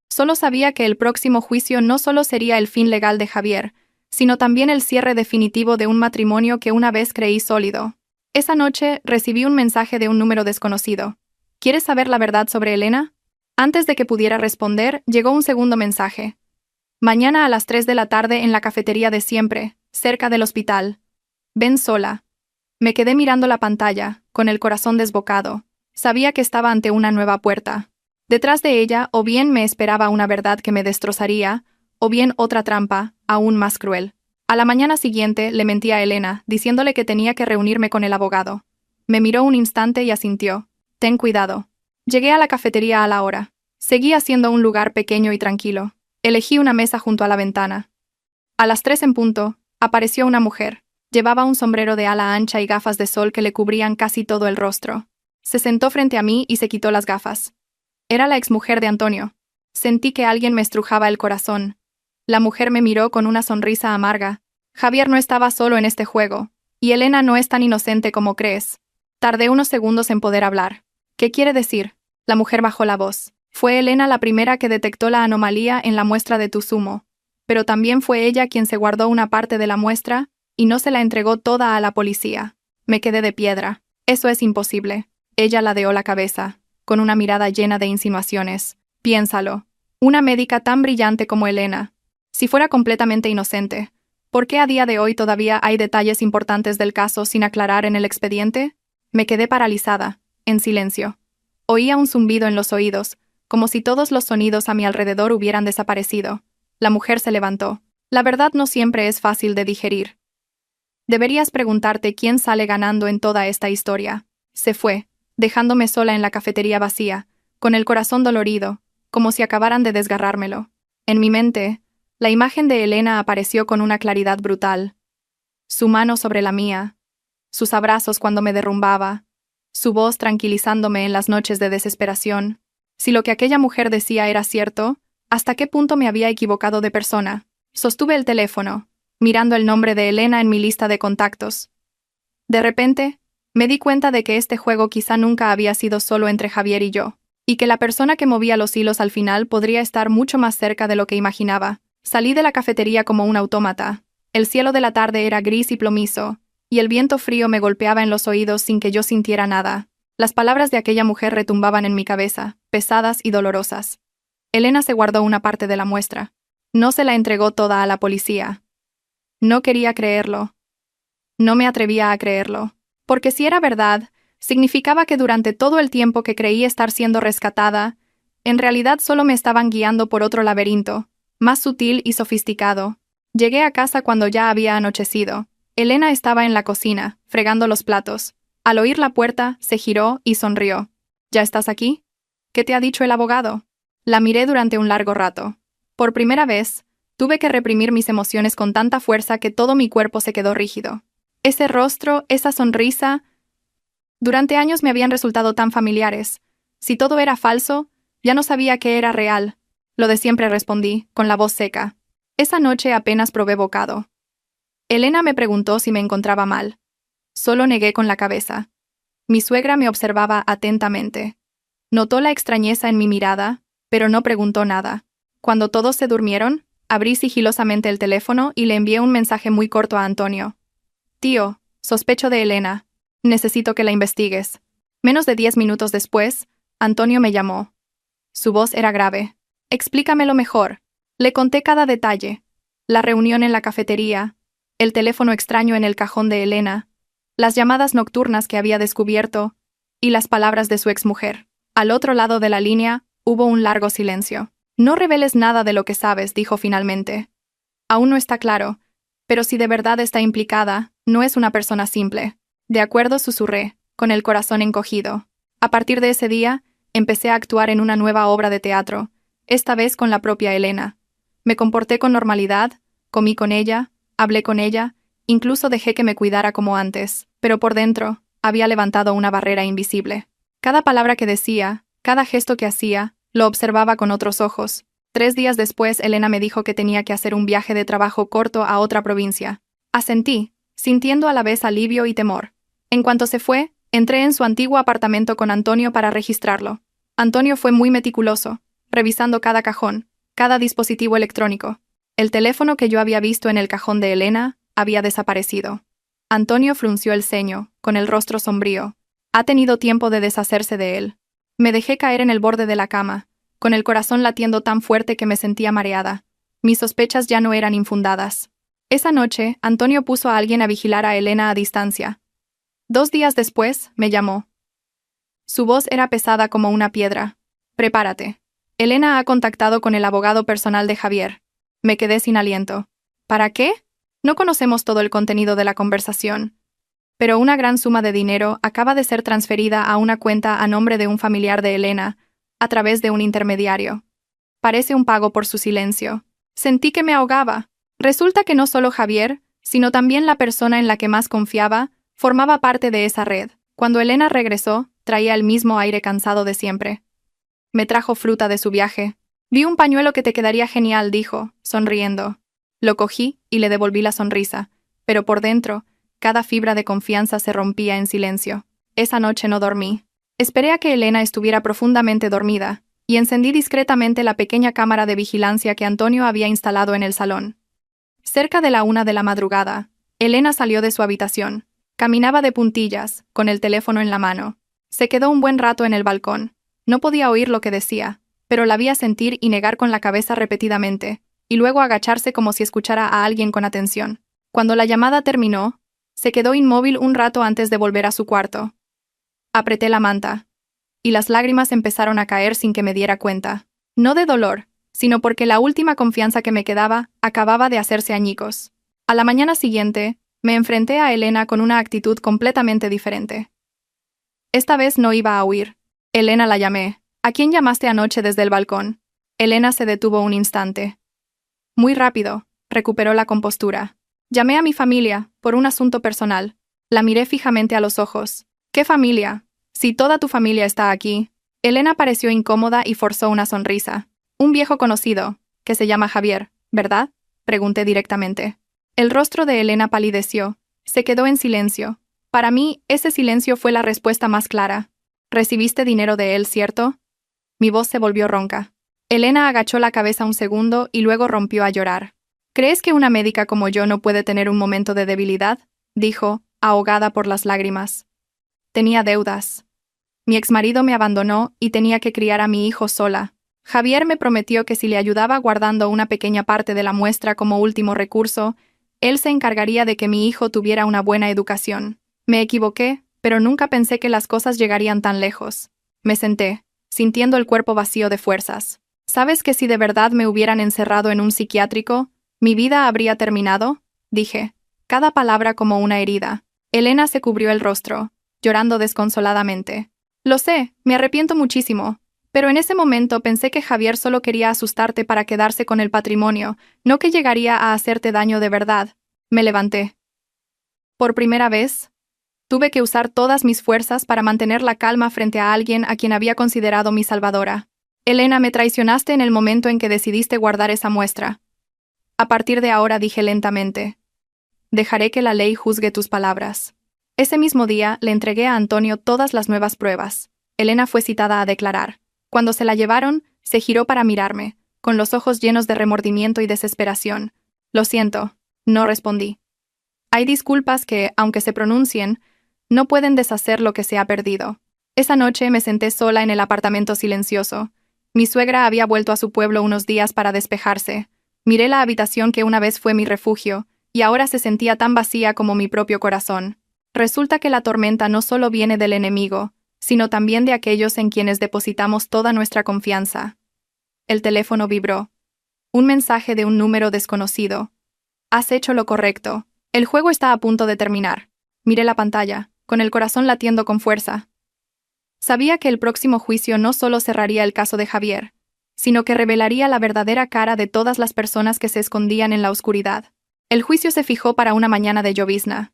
Solo sabía que el próximo juicio no solo sería el fin legal de Javier, sino también el cierre definitivo de un matrimonio que una vez creí sólido. Esa noche recibí un mensaje de un número desconocido. ¿Quieres saber la verdad sobre Elena? Antes de que pudiera responder, llegó un segundo mensaje. Mañana a las 3 de la tarde en la cafetería de siempre, cerca del hospital. Ven sola. Me quedé mirando la pantalla, con el corazón desbocado. Sabía que estaba ante una nueva puerta. Detrás de ella, o bien me esperaba una verdad que me destrozaría, o bien otra trampa, aún más cruel. A la mañana siguiente le mentí a Elena, diciéndole que tenía que reunirme con el abogado. Me miró un instante y asintió. Ten cuidado. Llegué a la cafetería a la hora. Seguía siendo un lugar pequeño y tranquilo. Elegí una mesa junto a la ventana. A las 3 en punto, apareció una mujer. Llevaba un sombrero de ala ancha y gafas de sol que le cubrían casi todo el rostro. Se sentó frente a mí y se quitó las gafas. Era la exmujer de Antonio. Sentí que alguien me estrujaba el corazón. La mujer me miró con una sonrisa amarga. Javier no estaba solo en este juego, y Elena no es tan inocente como crees. Tardé unos segundos en poder hablar. ¿Qué quiere decir? La mujer bajó la voz. Fue Elena la primera que detectó la anomalía en la muestra de tu zumo, pero también fue ella quien se guardó una parte de la muestra y no se la entregó toda a la policía. Me quedé de piedra. Eso es imposible. Ella ladeó la cabeza, con una mirada llena de insinuaciones. Piénsalo. Una médica tan brillante como Elena. Si fuera completamente inocente, ¿por qué a día de hoy todavía hay detalles importantes del caso sin aclarar en el expediente? Me quedé paralizada, en silencio. Oía un zumbido en los oídos, como si todos los sonidos a mi alrededor hubieran desaparecido. La mujer se levantó. La verdad no siempre es fácil de digerir. Deberías preguntarte quién sale ganando en toda esta historia. Se fue, dejándome sola en la cafetería vacía, con el corazón dolorido, como si acabaran de desgarrármelo. En mi mente, la imagen de Elena apareció con una claridad brutal. Su mano sobre la mía, sus abrazos cuando me derrumbaba, su voz tranquilizándome en las noches de desesperación. Si lo que aquella mujer decía era cierto, ¿hasta qué punto me había equivocado de persona? Sostuve el teléfono, mirando el nombre de Elena en mi lista de contactos. De repente, me di cuenta de que este juego quizá nunca había sido solo entre Javier y yo, y que la persona que movía los hilos al final podría estar mucho más cerca de lo que imaginaba. Salí de la cafetería como un autómata. El cielo de la tarde era gris y plomizo, y el viento frío me golpeaba en los oídos sin que yo sintiera nada. Las palabras de aquella mujer retumbaban en mi cabeza, pesadas y dolorosas. Elena se guardó una parte de la muestra. No se la entregó toda a la policía. No quería creerlo. No me atrevía a creerlo. Porque si era verdad, significaba que durante todo el tiempo que creí estar siendo rescatada, en realidad solo me estaban guiando por otro laberinto, más sutil y sofisticado. Llegué a casa cuando ya había anochecido. Elena estaba en la cocina, fregando los platos. Al oír la puerta, se giró y sonrió. ¿Ya estás aquí? ¿Qué te ha dicho el abogado? La miré durante un largo rato. Por primera vez, tuve que reprimir mis emociones con tanta fuerza que todo mi cuerpo se quedó rígido. Ese rostro, esa sonrisa, durante años me habían resultado tan familiares. Si todo era falso, ya no sabía qué era real. Lo de siempre respondí, con la voz seca. Esa noche apenas probé bocado. Elena me preguntó si me encontraba mal. Solo negué con la cabeza. Mi suegra me observaba atentamente. Notó la extrañeza en mi mirada, pero no preguntó nada. Cuando todos se durmieron, abrí sigilosamente el teléfono y le envié un mensaje muy corto a Antonio. Tío, sospecho de Elena. Necesito que la investigues. Menos de 10 minutos después, Antonio me llamó. Su voz era grave. Explícamelo mejor. Le conté cada detalle. La reunión en la cafetería, el teléfono extraño en el cajón de Elena, las llamadas nocturnas que había descubierto, y las palabras de su exmujer. Al otro lado de la línea, hubo un largo silencio. No reveles nada de lo que sabes, dijo finalmente. Aún no está claro, pero si de verdad está implicada, no es una persona simple. De acuerdo, susurré, con el corazón encogido. A partir de ese día, empecé a actuar en una nueva obra de teatro, esta vez con la propia Elena. Me comporté con normalidad, comí con ella, hablé con ella, incluso dejé que me cuidara como antes, pero por dentro, había levantado una barrera invisible. Cada palabra que decía, cada gesto que hacía, lo observaba con otros ojos. 3 días después, Elena me dijo que tenía que hacer un viaje de trabajo corto a otra provincia. Asentí, sintiendo a la vez alivio y temor. En cuanto se fue, entré en su antiguo apartamento con Antonio para registrarlo. Antonio fue muy meticuloso, revisando cada cajón, cada dispositivo electrónico. El teléfono que yo había visto en el cajón de Elena había desaparecido. Antonio frunció el ceño, con el rostro sombrío. Ha tenido tiempo de deshacerse de él. Me dejé caer en el borde de la cama, con el corazón latiendo tan fuerte que me sentía mareada. Mis sospechas ya no eran infundadas. Esa noche, Antonio puso a alguien a vigilar a Elena a distancia. 2 días después, me llamó. Su voz era pesada como una piedra. Prepárate. Elena ha contactado con el abogado personal de Javier. Me quedé sin aliento. ¿Para qué? No conocemos todo el contenido de la conversación. Pero una gran suma de dinero acaba de ser transferida a una cuenta a nombre de un familiar de Elena, a través de un intermediario. Parece un pago por su silencio. Sentí que me ahogaba. Resulta que no solo Javier, sino también la persona en la que más confiaba, formaba parte de esa red. Cuando Elena regresó, traía el mismo aire cansado de siempre. Me trajo fruta de su viaje. Vi un pañuelo que te quedaría genial, dijo, sonriendo. Lo cogí y le devolví la sonrisa, pero por dentro, cada fibra de confianza se rompía en silencio. Esa noche no dormí. Esperé a que Elena estuviera profundamente dormida, y encendí discretamente la pequeña cámara de vigilancia que Antonio había instalado en el salón. Cerca de la 1 de la madrugada, Elena salió de su habitación. Caminaba de puntillas, con el teléfono en la mano. Se quedó un buen rato en el balcón. No podía oír lo que decía, pero la vi asentir y negar con la cabeza repetidamente, y luego agacharse como si escuchara a alguien con atención. Cuando la llamada terminó, se quedó inmóvil un rato antes de volver a su cuarto. Apreté la manta, y las lágrimas empezaron a caer sin que me diera cuenta. No de dolor, sino porque la última confianza que me quedaba acababa de hacerse añicos. A la mañana siguiente, me enfrenté a Elena con una actitud completamente diferente. Esta vez no iba a huir. Elena, la llamé. ¿A quién llamaste anoche desde el balcón? Elena se detuvo un instante. Muy rápido, recuperó la compostura. Llamé a mi familia, por un asunto personal. La miré fijamente a los ojos. ¿Qué familia? Si toda tu familia está aquí. Elena pareció incómoda y forzó una sonrisa. Un viejo conocido, que se llama Javier, ¿verdad? Pregunté directamente. El rostro de Elena palideció. Se quedó en silencio. Para mí, ese silencio fue la respuesta más clara. ¿Recibiste dinero de él, cierto? Mi voz se volvió ronca. Elena agachó la cabeza un segundo y luego rompió a llorar. ¿Crees que una médica como yo no puede tener un momento de debilidad? Dijo, ahogada por las lágrimas. Tenía deudas. Mi exmarido me abandonó y tenía que criar a mi hijo sola. Javier me prometió que si le ayudaba guardando una pequeña parte de la muestra como último recurso, él se encargaría de que mi hijo tuviera una buena educación. Me equivoqué, pero nunca pensé que las cosas llegarían tan lejos. Me senté, sintiendo el cuerpo vacío de fuerzas. ¿Sabes que si de verdad me hubieran encerrado en un psiquiátrico, mi vida habría terminado? Dije, cada palabra como una herida. Elena se cubrió el rostro, llorando desconsoladamente. Lo sé, me arrepiento muchísimo, pero en ese momento pensé que Javier solo quería asustarte para quedarse con el patrimonio, no que llegaría a hacerte daño de verdad. Me levanté. Por primera vez, tuve que usar todas mis fuerzas para mantener la calma frente a alguien a quien había considerado mi salvadora. Elena, me traicionaste en el momento en que decidiste guardar esa muestra. A partir de ahora, dije lentamente, Dejaré que la ley juzgue tus palabras. Ese mismo día le entregué a Antonio todas las nuevas pruebas. Elena fue citada a declarar. Cuando se la llevaron, se giró para mirarme, con los ojos llenos de remordimiento y desesperación. Lo siento, no respondí. Hay disculpas que, aunque se pronuncien, no pueden deshacer lo que se ha perdido. Esa noche me senté sola en el apartamento silencioso. Mi suegra había vuelto a su pueblo unos días para despejarse. Miré la habitación que una vez fue mi refugio, y ahora se sentía tan vacía como mi propio corazón. Resulta que la tormenta no solo viene del enemigo, sino también de aquellos en quienes depositamos toda nuestra confianza. El teléfono vibró. Un mensaje de un número desconocido. Has hecho lo correcto. El juego está a punto de terminar. Miré la pantalla, con el corazón latiendo con fuerza. Sabía que el próximo juicio no solo cerraría el caso de Javier, sino que revelaría la verdadera cara de todas las personas que se escondían en la oscuridad. El juicio se fijó para una mañana de llovizna.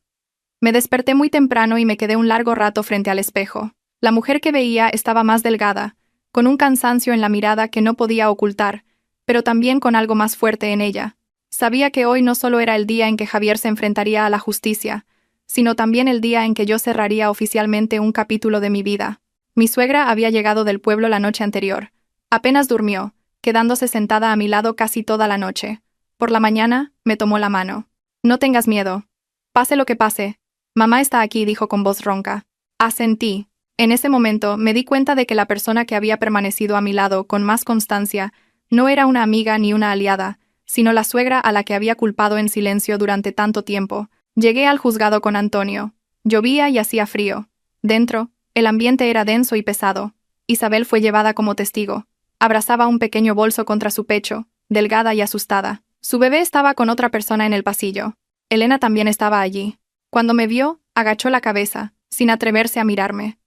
Me desperté muy temprano y me quedé un largo rato frente al espejo. La mujer que veía estaba más delgada, con un cansancio en la mirada que no podía ocultar, pero también con algo más fuerte en ella. Sabía que hoy no solo era el día en que Javier se enfrentaría a la justicia, sino también el día en que yo cerraría oficialmente un capítulo de mi vida. Mi suegra había llegado del pueblo la noche anterior. Apenas durmió, quedándose sentada a mi lado casi toda la noche. Por la mañana, me tomó la mano. No tengas miedo. Pase lo que pase. Mamá está aquí, dijo con voz ronca. Asentí. En ese momento me di cuenta de que la persona que había permanecido a mi lado con más constancia no era una amiga ni una aliada, sino la suegra a la que había culpado en silencio durante tanto tiempo. Llegué al juzgado con Antonio. Llovía y hacía frío. Dentro, el ambiente era denso y pesado. Isabel fue llevada como testigo. Abrazaba un pequeño bolso contra su pecho, delgada y asustada. Su bebé estaba con otra persona en el pasillo. Elena también estaba allí. Cuando me vio, agachó la cabeza, sin atreverse a mirarme.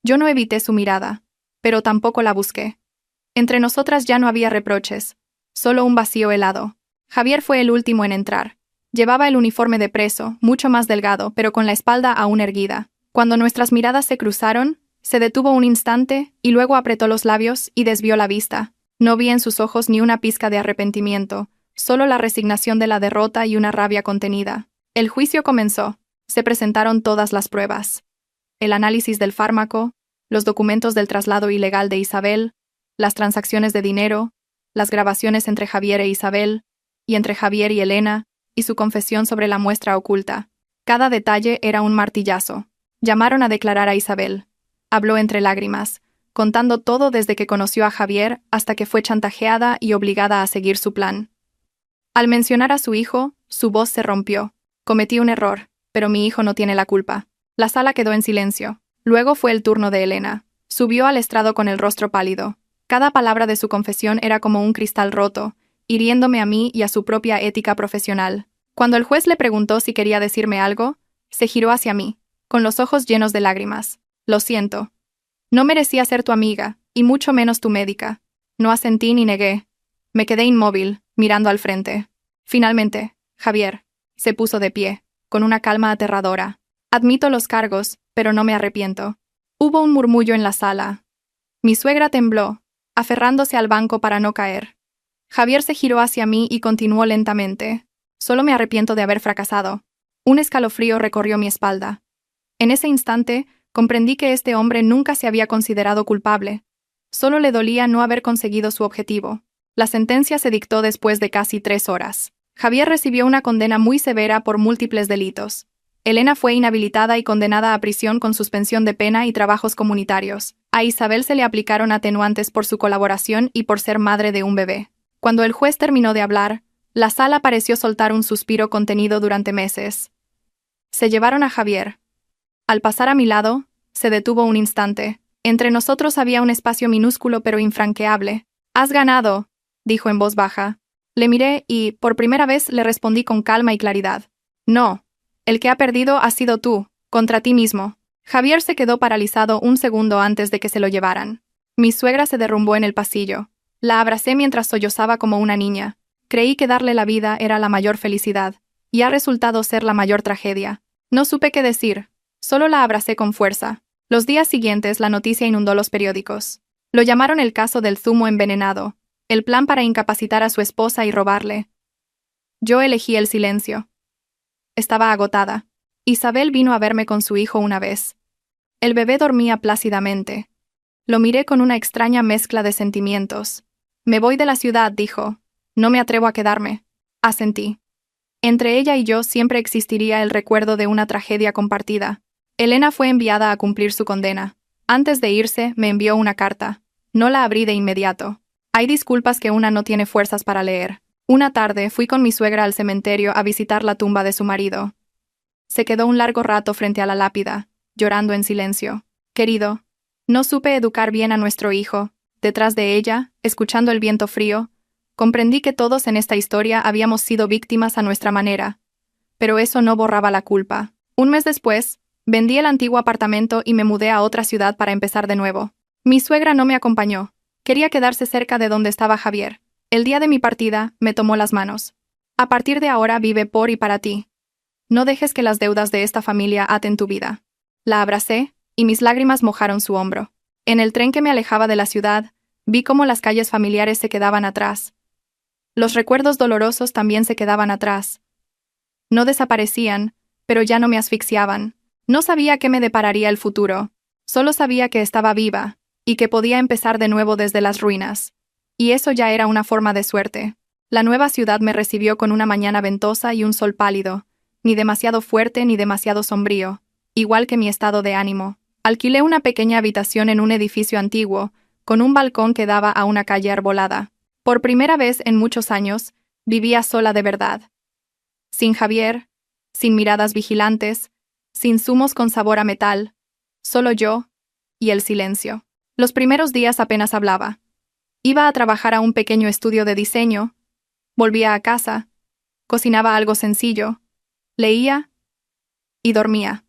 Yo no evité su mirada, pero tampoco la busqué. Entre nosotras ya no había reproches, solo un vacío helado. Javier fue el último en entrar. Llevaba el uniforme de preso, mucho más delgado, pero con la espalda aún erguida. Cuando nuestras miradas se cruzaron, se detuvo un instante y luego apretó los labios y desvió la vista. No vi en sus ojos ni una pizca de arrepentimiento, solo la resignación de la derrota y una rabia contenida. El juicio comenzó. Se presentaron todas las pruebas. El análisis del fármaco, los documentos del traslado ilegal de Isabel, las transacciones de dinero, las grabaciones entre Javier e Isabel, y entre Javier y Elena, y su confesión sobre la muestra oculta. Cada detalle era un martillazo. Llamaron a declarar a Isabel. Habló entre lágrimas, contando todo desde que conoció a Javier hasta que fue chantajeada y obligada a seguir su plan. Al mencionar a su hijo, su voz se rompió. Cometí un error, pero mi hijo no tiene la culpa. La sala quedó en silencio. Luego fue el turno de Elena. Subió al estrado con el rostro pálido. Cada palabra de su confesión era como un cristal roto, hiriéndome a mí y a su propia ética profesional. Cuando el juez le preguntó si quería decirme algo, se giró hacia mí, con los ojos llenos de lágrimas. Lo siento. No merecía ser tu amiga, y mucho menos tu médica. No asentí ni negué. Me quedé inmóvil, mirando al frente. Finalmente, Javier se puso de pie, con una calma aterradora. Admito los cargos, pero no me arrepiento. Hubo un murmullo en la sala. Mi suegra tembló, aferrándose al banco para no caer. Javier se giró hacia mí y continuó lentamente. Solo me arrepiento de haber fracasado. Un escalofrío recorrió mi espalda. En ese instante, comprendí que este hombre nunca se había considerado culpable. Solo le dolía no haber conseguido su objetivo. La sentencia se dictó después de casi 3 horas. Javier recibió una condena muy severa por múltiples delitos. Elena fue inhabilitada y condenada a prisión con suspensión de pena y trabajos comunitarios. A Isabel se le aplicaron atenuantes por su colaboración y por ser madre de un bebé. Cuando el juez terminó de hablar, la sala pareció soltar un suspiro contenido durante meses. Se llevaron a Javier. Al pasar a mi lado, se detuvo un instante. Entre nosotros había un espacio minúsculo pero infranqueable. «Has ganado», dijo en voz baja. Le miré y, por primera vez, le respondí con calma y claridad. «No. El que ha perdido ha sido tú, contra ti mismo». Javier se quedó paralizado un segundo antes de que se lo llevaran. Mi suegra se derrumbó en el pasillo. La abracé mientras sollozaba como una niña. Creí que darle la vida era la mayor felicidad, y ha resultado ser la mayor tragedia. No supe qué decir. Solo la abracé con fuerza. Los días siguientes la noticia inundó los periódicos. Lo llamaron el caso del zumo envenenado, el plan para incapacitar a su esposa y robarle. Yo elegí el silencio. Estaba agotada. Isabel vino a verme con su hijo una vez. El bebé dormía plácidamente. Lo miré con una extraña mezcla de sentimientos. Me voy de la ciudad, dijo. No me atrevo a quedarme. Asentí. Entre ella y yo siempre existiría el recuerdo de una tragedia compartida. Elena fue enviada a cumplir su condena. Antes de irse, me envió una carta. No la abrí de inmediato. Hay disculpas que una no tiene fuerzas para leer. Una tarde fui con mi suegra al cementerio a visitar la tumba de su marido. Se quedó un largo rato frente a la lápida, llorando en silencio. Querido, no supe educar bien a nuestro hijo. Detrás de ella, escuchando el viento frío, comprendí que todos en esta historia habíamos sido víctimas a nuestra manera. Pero eso no borraba la culpa. Un mes después, vendí el antiguo apartamento y me mudé a otra ciudad para empezar de nuevo. Mi suegra no me acompañó. Quería quedarse cerca de donde estaba Javier. El día de mi partida, me tomó las manos. A partir de ahora vive por y para ti. No dejes que las deudas de esta familia aten tu vida. La abracé, y mis lágrimas mojaron su hombro. En el tren que me alejaba de la ciudad, vi cómo las calles familiares se quedaban atrás. Los recuerdos dolorosos también se quedaban atrás. No desaparecían, pero ya no me asfixiaban. No sabía qué me depararía el futuro. Solo sabía que estaba viva, y que podía empezar de nuevo desde las ruinas. Y eso ya era una forma de suerte. La nueva ciudad me recibió con una mañana ventosa y un sol pálido, ni demasiado fuerte ni demasiado sombrío, igual que mi estado de ánimo. Alquilé una pequeña habitación en un edificio antiguo, con un balcón que daba a una calle arbolada. Por primera vez en muchos años, vivía sola de verdad. Sin Javier, sin miradas vigilantes, sin zumos con sabor a metal, solo yo y el silencio. Los primeros días apenas hablaba. Iba a trabajar a un pequeño estudio de diseño, volvía a casa, cocinaba algo sencillo, leía y dormía.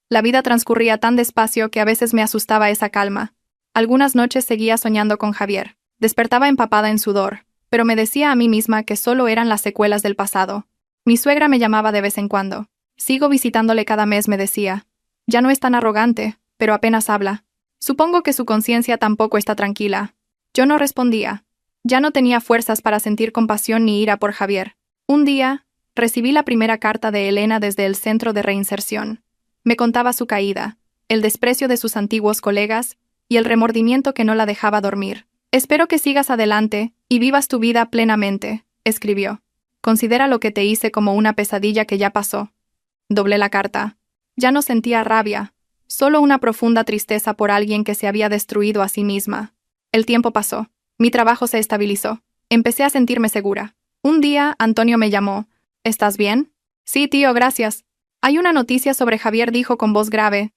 La vida transcurría tan despacio que a veces me asustaba esa calma. Algunas noches seguía soñando con Javier. Despertaba empapada en sudor, pero me decía a mí misma que solo eran las secuelas del pasado. Mi suegra me llamaba de vez en cuando. Sigo visitándole cada mes, me decía. Ya no es tan arrogante, pero apenas habla. Supongo que su conciencia tampoco está tranquila. Yo no respondía. Ya no tenía fuerzas para sentir compasión ni ira por Javier. Un día, recibí la primera carta de Elena desde el centro de reinserción. Me contaba su caída, el desprecio de sus antiguos colegas y el remordimiento que no la dejaba dormir. Espero que sigas adelante y vivas tu vida plenamente, escribió. Considera lo que te hice como una pesadilla que ya pasó. Doblé la carta. Ya no sentía rabia, solo una profunda tristeza por alguien que se había destruido a sí misma. El tiempo pasó. Mi trabajo se estabilizó. Empecé a sentirme segura. Un día, Antonio me llamó. ¿Estás bien? Sí, tío, gracias. Hay una noticia sobre Javier, dijo con voz grave.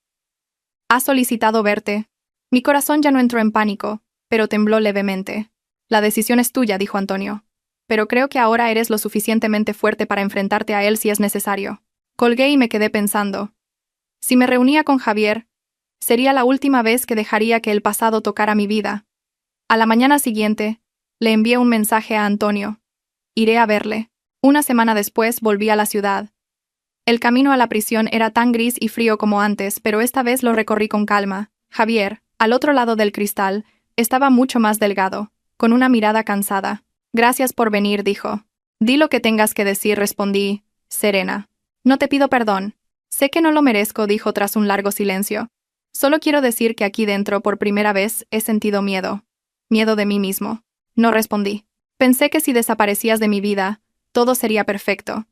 Ha solicitado verte. Mi corazón ya no entró en pánico, pero tembló levemente. La decisión es tuya, dijo Antonio. Pero creo que ahora eres lo suficientemente fuerte para enfrentarte a él si es necesario. Colgué y me quedé pensando. Si me reunía con Javier, sería la última vez que dejaría que el pasado tocara mi vida. A la mañana siguiente, le envié un mensaje a Antonio. Iré a verle. Una semana después volví a la ciudad. El camino a la prisión era tan gris y frío como antes, pero esta vez lo recorrí con calma. Javier, al otro lado del cristal, estaba mucho más delgado, con una mirada cansada. Gracias por venir, dijo. Di lo que tengas que decir, respondí, serena. No te pido perdón. Sé que no lo merezco, dijo tras un largo silencio. Solo quiero decir que aquí dentro por primera vez he sentido miedo. Miedo de mí mismo. No respondí. Pensé que si desaparecías de mi vida, todo sería perfecto.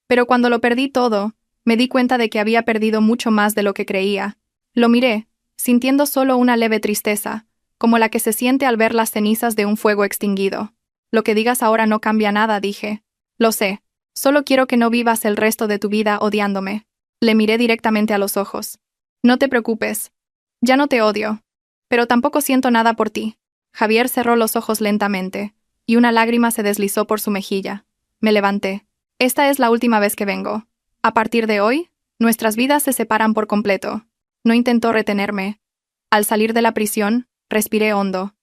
Pero cuando lo perdí todo, me di cuenta de que había perdido mucho más de lo que creía. Lo miré, sintiendo solo una leve tristeza, como la que se siente al ver las cenizas de un fuego extinguido. Lo que digas ahora no cambia nada, dije. Lo sé. Solo quiero que no vivas el resto de tu vida odiándome. Le miré directamente a los ojos. No te preocupes. Ya no te odio. Pero tampoco siento nada por ti. Javier cerró los ojos lentamente, y una lágrima se deslizó por su mejilla. Me levanté. Esta es la última vez que vengo. A partir de hoy, nuestras vidas se separan por completo. No intentó retenerme. Al salir de la prisión, respiré hondo.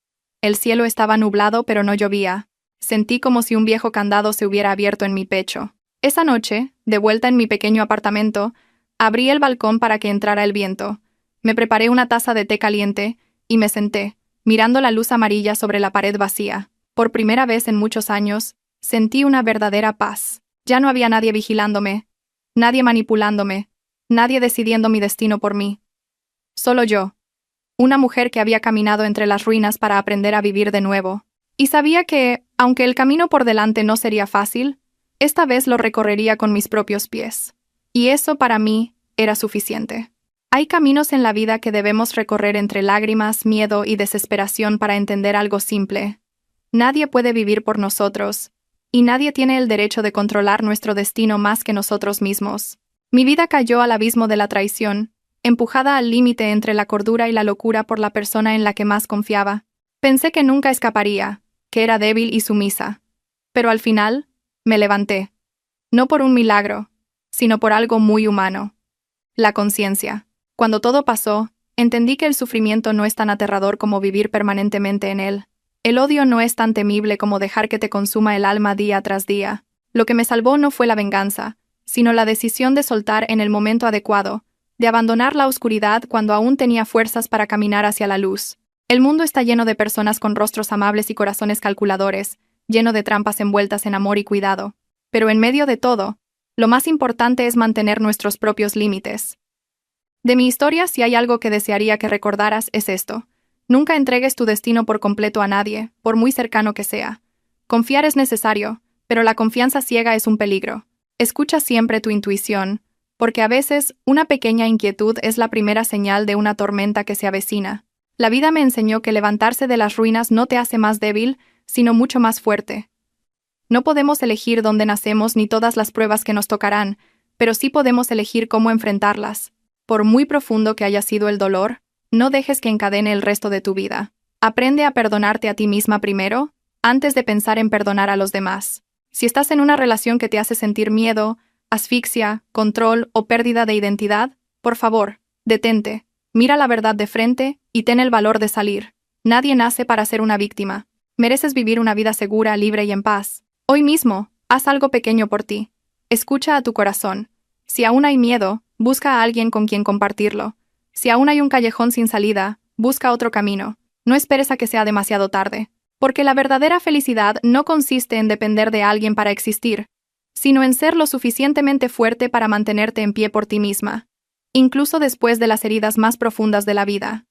El cielo estaba nublado pero no llovía. Sentí como si un viejo candado se hubiera abierto en mi pecho. Esa noche, de vuelta en mi pequeño apartamento, abrí el balcón para que entrara el viento. Me preparé una taza de té caliente y me senté, mirando la luz amarilla sobre la pared vacía. Por primera vez en muchos años, sentí una verdadera paz. Ya no había nadie vigilándome, nadie manipulándome, nadie decidiendo mi destino por mí. Solo yo, una mujer que había caminado entre las ruinas para aprender a vivir de nuevo. Y sabía que, aunque el camino por delante no sería fácil, esta vez lo recorrería con mis propios pies. Y eso para mí era suficiente. Hay caminos en la vida que debemos recorrer entre lágrimas, miedo y desesperación para entender algo simple. Nadie puede vivir por nosotros, y nadie tiene el derecho de controlar nuestro destino más que nosotros mismos. Mi vida cayó al abismo de la traición, empujada al límite entre la cordura y la locura por la persona en la que más confiaba. Pensé que nunca escaparía, que era débil y sumisa. Pero al final, me levanté. No por un milagro, sino por algo muy humano. La conciencia. Cuando todo pasó, entendí que el sufrimiento no es tan aterrador como vivir permanentemente en él. El odio no es tan temible como dejar que te consuma el alma día tras día. Lo que me salvó no fue la venganza, sino la decisión de soltar en el momento adecuado, de abandonar la oscuridad cuando aún tenía fuerzas para caminar hacia la luz. El mundo está lleno de personas con rostros amables y corazones calculadores, lleno de trampas envueltas en amor y cuidado. Pero en medio de todo, lo más importante es mantener nuestros propios límites. De mi historia, si hay algo que desearía que recordaras, es esto. Nunca entregues tu destino por completo a nadie, por muy cercano que sea. Confiar es necesario, pero la confianza ciega es un peligro. Escucha siempre tu intuición, porque a veces una pequeña inquietud es la primera señal de una tormenta que se avecina. La vida me enseñó que levantarse de las ruinas no te hace más débil, sino mucho más fuerte. No podemos elegir dónde nacemos ni todas las pruebas que nos tocarán, pero sí podemos elegir cómo enfrentarlas. Por muy profundo que haya sido el dolor, no dejes que encadene el resto de tu vida. Aprende a perdonarte a ti misma primero, antes de pensar en perdonar a los demás. Si estás en una relación que te hace sentir miedo, asfixia, control o pérdida de identidad, por favor, detente, mira la verdad de frente y ten el valor de salir. Nadie nace para ser una víctima. Mereces vivir una vida segura, libre y en paz. Hoy mismo, haz algo pequeño por ti. Escucha a tu corazón. Si aún hay miedo, busca a alguien con quien compartirlo. Si aún hay un callejón sin salida, busca otro camino. No esperes a que sea demasiado tarde. Porque la verdadera felicidad no consiste en depender de alguien para existir, sino en ser lo suficientemente fuerte para mantenerte en pie por ti misma, incluso después de las heridas más profundas de la vida.